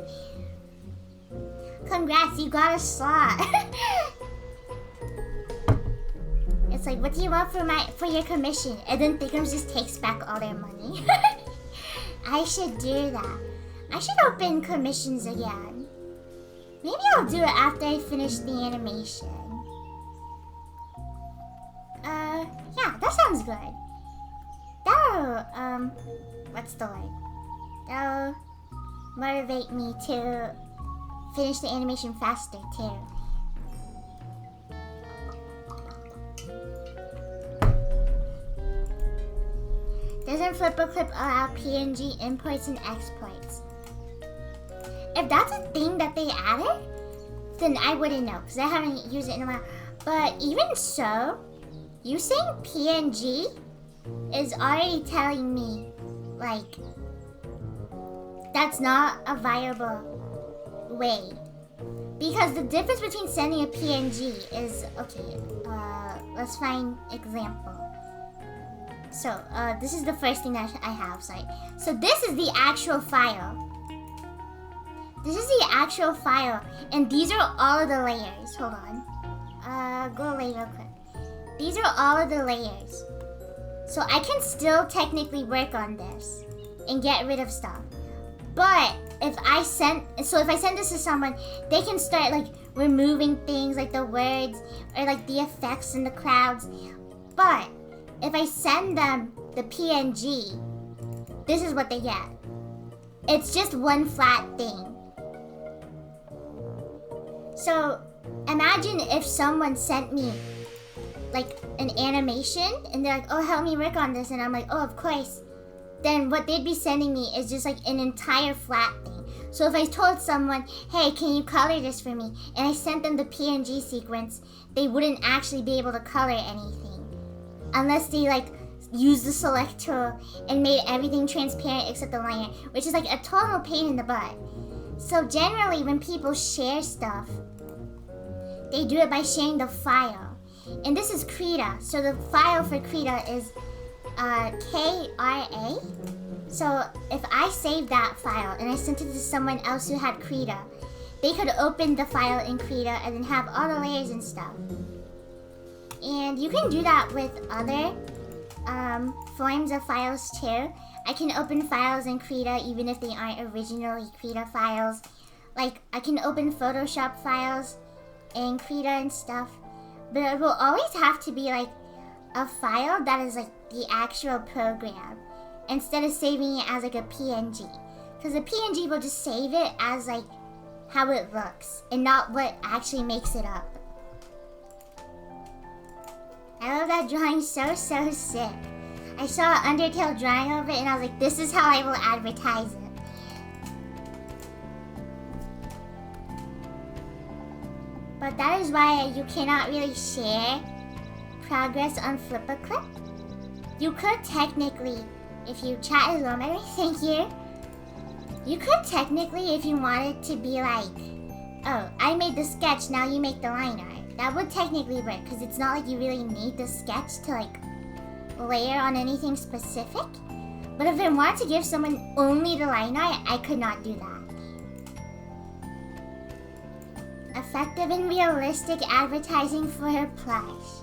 Congrats, you got a slot. It's like, what do you want for your commission? And then Thickums just takes back all their money. I should do that. I should open commissions again. Maybe I'll do it after I finish the animation. Yeah, that sounds good. That'll, what's the word? That'll motivate me to finish the animation faster, too. Doesn't FlipaClip allow PNG imports and exports? If that's a thing that they added, then I wouldn't know, because I haven't used it in a while. But even so, using PNG is already telling me, like, that's not a viable way. Because the difference between sending a PNG is, okay, let's find example. So, this is the first thing that I have, sorry. So this is the actual file. This is the actual file, and these are all of the layers. Hold on. Go away real quick. These are all of the layers. So I can still technically work on this and get rid of stuff. But if I send this to someone, they can start like removing things like the words or like the effects and the clouds. But if I send them the PNG, this is what they get. It's just one flat thing. So imagine if someone sent me like an animation and they're like, oh, help me work on this, and I'm like, oh, of course. Then what they'd be sending me is just like an entire flat thing. So if I told someone, hey, can you color this for me? And I sent them the PNG sequence, they wouldn't actually be able to color anything. Unless they like used the select tool and made everything transparent except the liner, which is like a total pain in the butt. So generally when people share stuff, they do it by sharing the file. And this is Krita. So the file for Krita is KRA. So if I save that file and I sent it to someone else who had Krita, they could open the file in Krita and then have all the layers and stuff. And you can do that with other forms of files too. I can open files in Krita even if they aren't originally Krita files. Like, I can open Photoshop files in Krita and stuff. But it will always have to be like a file that is like the actual program, instead of saving it as like a PNG. Because the PNG will just save it as like how it looks and not what actually makes it up. I love that drawing so sick. I saw an Undertale drawing of it and I was like, this is how I will advertise it. But that is why you cannot really share progress on Flipperclip. You could technically, if you chat is on everything here, you could technically, if you wanted to be like, oh, I made the sketch, now you make the line art. That would technically work, because it's not like you really need the sketch to like layer on anything specific. But if I wanted to give someone only the line art, I could not do that. Effective and realistic advertising for her plush.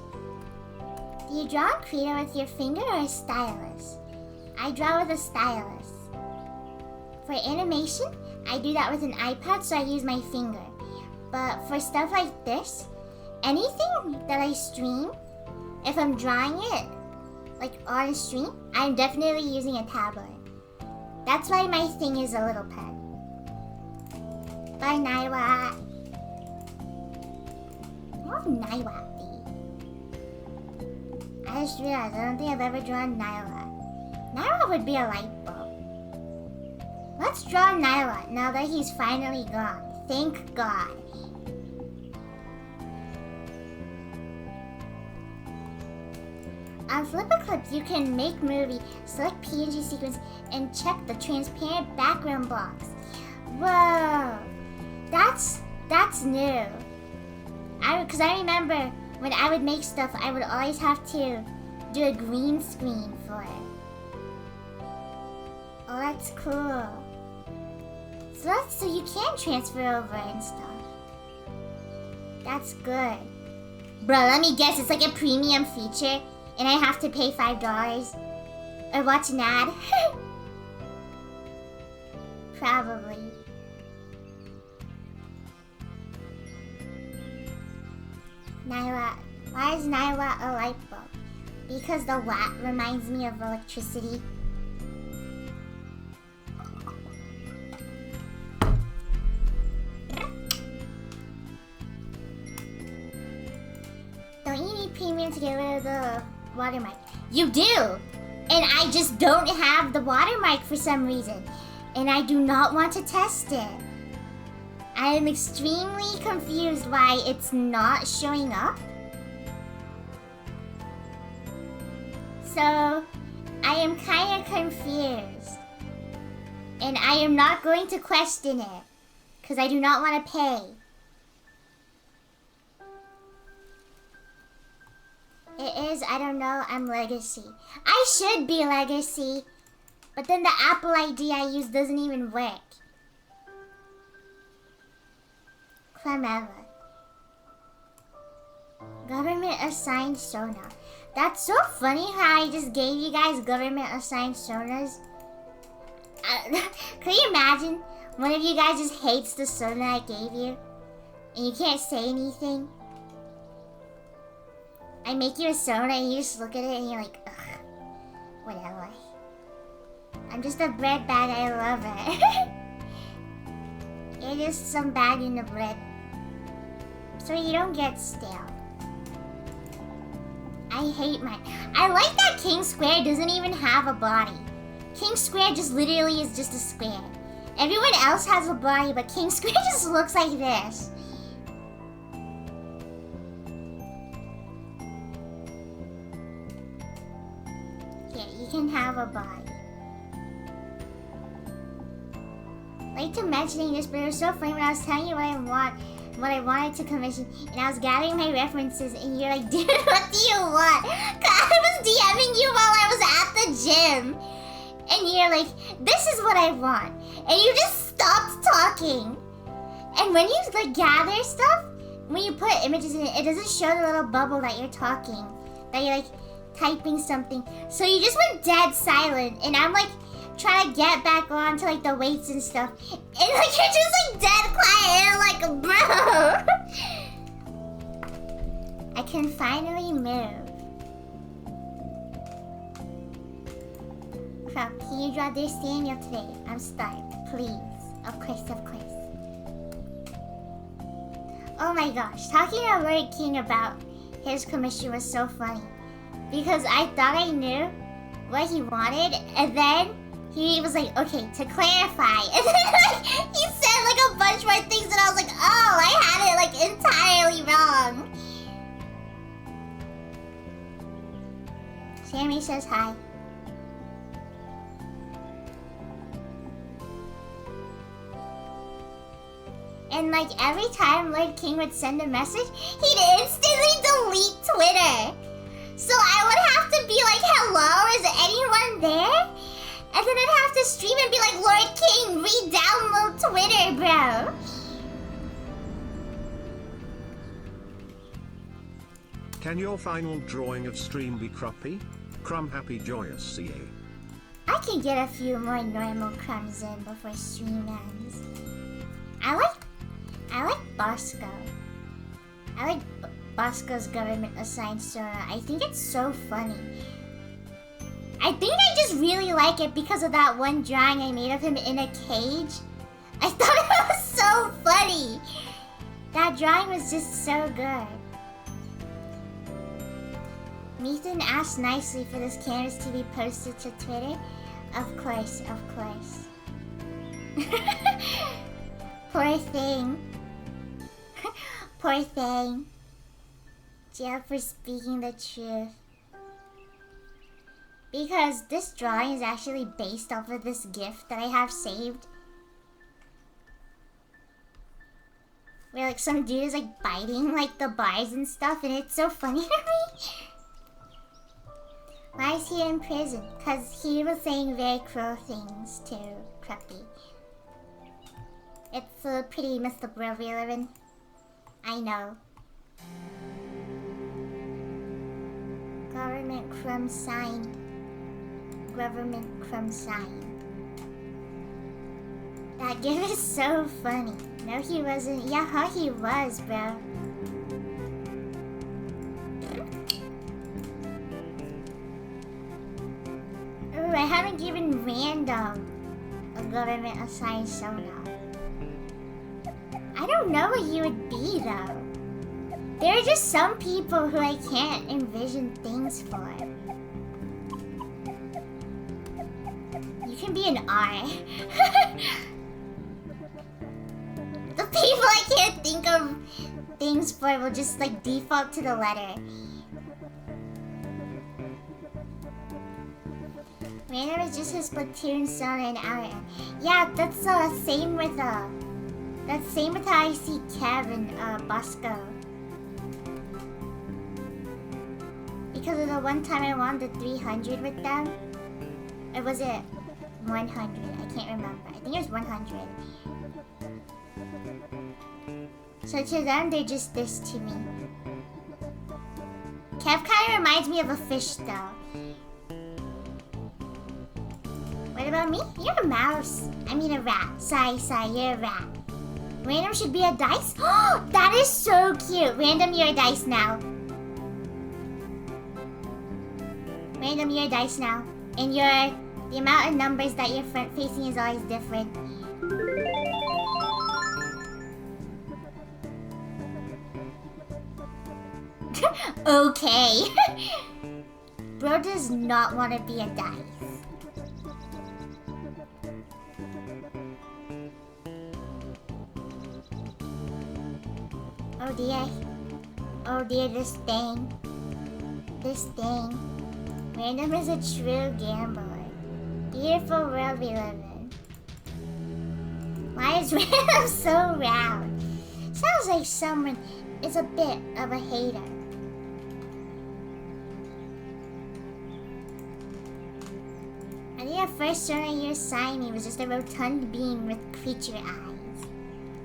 Do you draw on Krita with your finger or a stylus? I draw with a stylus. For animation, I do that with an iPad, so I use my finger. But for stuff like this, anything that I stream, if I'm drawing it like on stream, I'm definitely using a tablet. That's why my thing is a little pen. Bye, Naiwa. Oh, Naiwa. I just realized I don't think I've ever drawn Nyla. Nyla would be a light bulb. Let's draw Nyla now that he's finally gone. Thank God. On Flipperclip, you can make movie, select PNG sequence, and check the transparent background box. Whoa, that's new. Because I remember when I would make stuff, I would always have to do a green screen for it. Oh, that's cool. So you can transfer over and stuff. That's good. Bro, let me guess, it's like a premium feature and I have to pay $5 or watch an ad? Probably. Nyla. Why is Nyla a light bulb? Because the watt reminds me of electricity. Don't you need premium to get rid of the watermark? You do! And I just don't have the watermark for some reason. And I do not want to test it. I am extremely confused why it's not showing up. So, I am kind of confused. And I am not going to question it. Because I do not want to pay. It is, I don't know, I'm Legacy. I should be Legacy. But then the Apple ID I use doesn't even work. Clemella. Government assigned Sona. That's so funny how I just gave you guys government assigned Sonas. Can you imagine one of you guys just hates the Sona I gave you? And you can't say anything? I make you a Sona and you just look at it and you're like, ugh, whatever. I'm just a bread bag, I love it. You're just some bag in the bread. So you don't get stale. I hate mine. I like that King Square doesn't even have a body. King Square just literally is just a square. Everyone else has a body, but King Square just looks like this. Yeah, you can have a body. I like to mentioning this, but it was so funny when I was telling you what I wanted to commission, and I was gathering my references, and you're like, dude, what do you want? 'Cause I was DMing you while I was at the gym, and you're like, this is what I want, and you just stopped talking. And when you like gather stuff, when you put images in it, it doesn't show the little bubble that you're talking, that you're like typing something. So you just went dead silent, and I'm like trying to get back on to like the weights and stuff, and like you're just like dead quiet, and I'm like, bro. I can finally move. Crap, can you draw this Daniel today? I'm starved, please. Of course, of course. Oh my gosh, talking to Lord King about his commission was so funny. Because I thought I knew what he wanted, and then he was like, okay, to clarify. And then like, he said like a bunch more things, and I was like, oh, I had it like entirely wrong. Sammy says hi. And like every time Lord King would send a message, he'd instantly delete Twitter. So I would have to be like, hello, is anyone there? And then I'd have to stream and be like, Lord King, re-download Twitter, bro. Can your final drawing of stream be Cruppy? Crumb happy joyous CA. I can get a few more normal crumbs in before stream ends. I like Bosco. I like Bosco's government assigned Sora. I think it's so funny. I think I just really like it because of that one drawing I made of him in a cage. I thought it was so funny. That drawing was just so good. Nathan asked nicely for this canvas to be posted to Twitter. Of course, of course. Poor thing. Poor thing. Jail for speaking the truth. Because this drawing is actually based off of this GIF that I have saved. Where like some dude is like biting like the bars and stuff, and it's so funny to me. Why is he in prison? Because he was saying very cruel things to Cruppy. It's a pretty messed up world we live in. I know. Government crumb signed. Government crumb signed. That GIF is so funny. No, he wasn't. Yeah, huh, he was, bro. Ooh, I haven't given random a government assigned soda. I don't know what he would be, though. There are just some people who I can't envision things for. You can be an R. The people I can't think of things for will just like default to the letter. Random is just his platoon son and hour. Yeah, that's same with that's same with how I see Kev and Bosco. Because of the one time I won the 300 with them. Or was it 100? I can't remember. I think it was 100. So to them, they're just this to me. Kev kind of reminds me of a fish, though. What about me? You're a mouse. I mean a rat. Sorry, you're a rat. Random should be a dice? Oh, that is so cute. Random, you're a dice now. Random, you're a dice now. And the amount of numbers that you're front facing is always different. Okay. Bro does not want to be a dice. Oh dear. Oh dear, this thing. This thing. Random is a true gambler. Beautiful world we live in. Why is Random so round? Sounds like someone is a bit of a hater. I think the first story you assigned me was just a rotund being with creature eyes.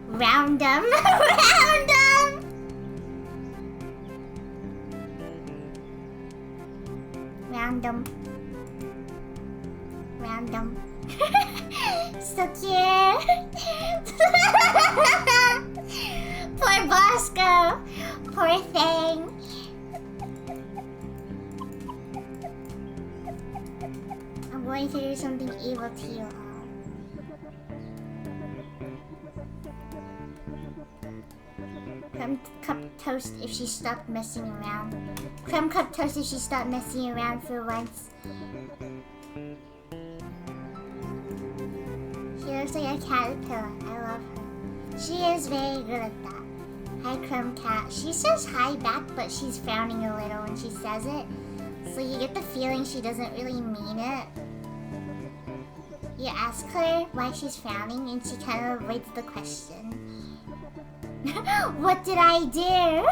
Roundum. Roundum! Random. Random. So cute. Poor Bosco. Poor thing. I'm going to do something evil to you all. Come toast if she stopped messing around. Crumb cup toast if she stopped messing around for once. She looks like a caterpillar. I love her. She is very good at that. Hi, Crumb Cat. She says hi back, but she's frowning a little when she says it. So you get the feeling she doesn't really mean it. You ask her why she's frowning and she kind of avoids the question. What did I do?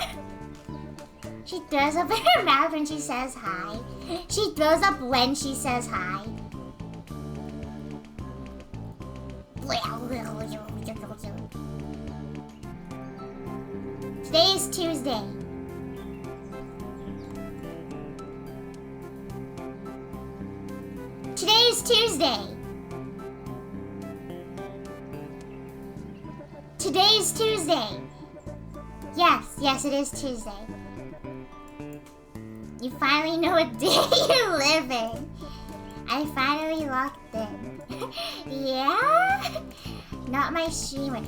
She throws up in her mouth when she says hi. She throws up when she says hi. Today is Tuesday. Today is Tuesday. Today is Tuesday. Yes, it is Tuesday. You finally know what day you live in. I finally locked in. Yeah? Not my streamer.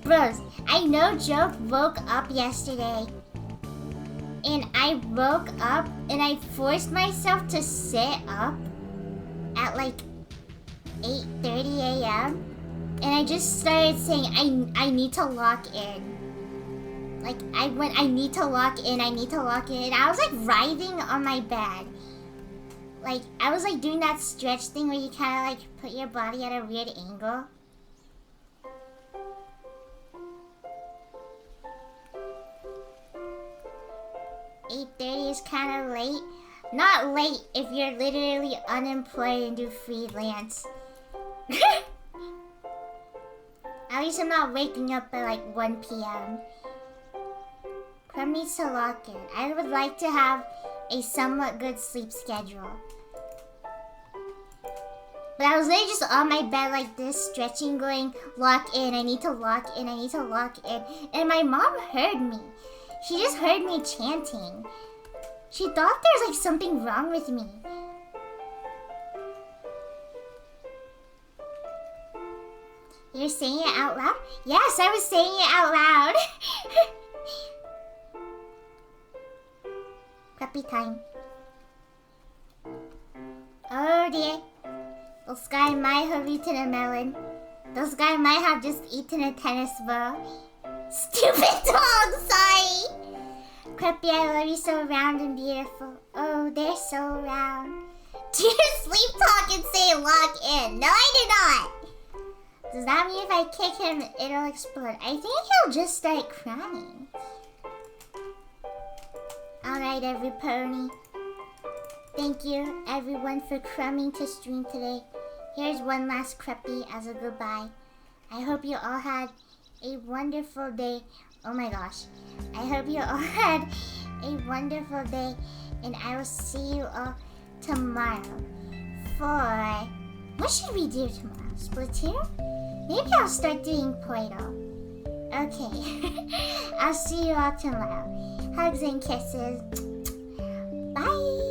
Bros, I know Joke woke up yesterday. And I woke up and I forced myself to sit up at like 8:30 a.m. And I just started saying, I need to lock in. Like, I need to lock in. And I was like writhing on my bed. Like, I was like doing that stretch thing where you kind of like put your body at a weird angle. $8:30 is kind of late. Not late if you're literally unemployed and do freelance. At least I'm not waking up at like 1 p.m. Crumb needs to lock in. I would like to have a somewhat good sleep schedule. But I was literally just on my bed like this, stretching, going, lock in, I need to lock in, I need to lock in. And my mom heard me. She just heard me chanting. She thought there was like something wrong with me. You're saying it out loud? Yes, I was saying it out loud. Preppy time. Oh dear. This guy might have eaten a melon. This guy might have just eaten a tennis ball. Stupid dog, sorry. Preppy, I love you, so round and beautiful. Oh, they're so round. Do you sleep talk and say lock in? No, I do not. Does that mean if I kick him, it'll explode? I think he'll just start crying. Alright, every pony. Thank you, everyone, for crumbing to stream today. Here's one last Creppy as a goodbye. I hope you all had a wonderful day. Oh my gosh. I hope you all had a wonderful day. And I will see you all tomorrow for... What should we do tomorrow? Splatoon? Maybe I'll start doing Portal. Okay. I'll see you all tomorrow. Hugs and kisses. Bye!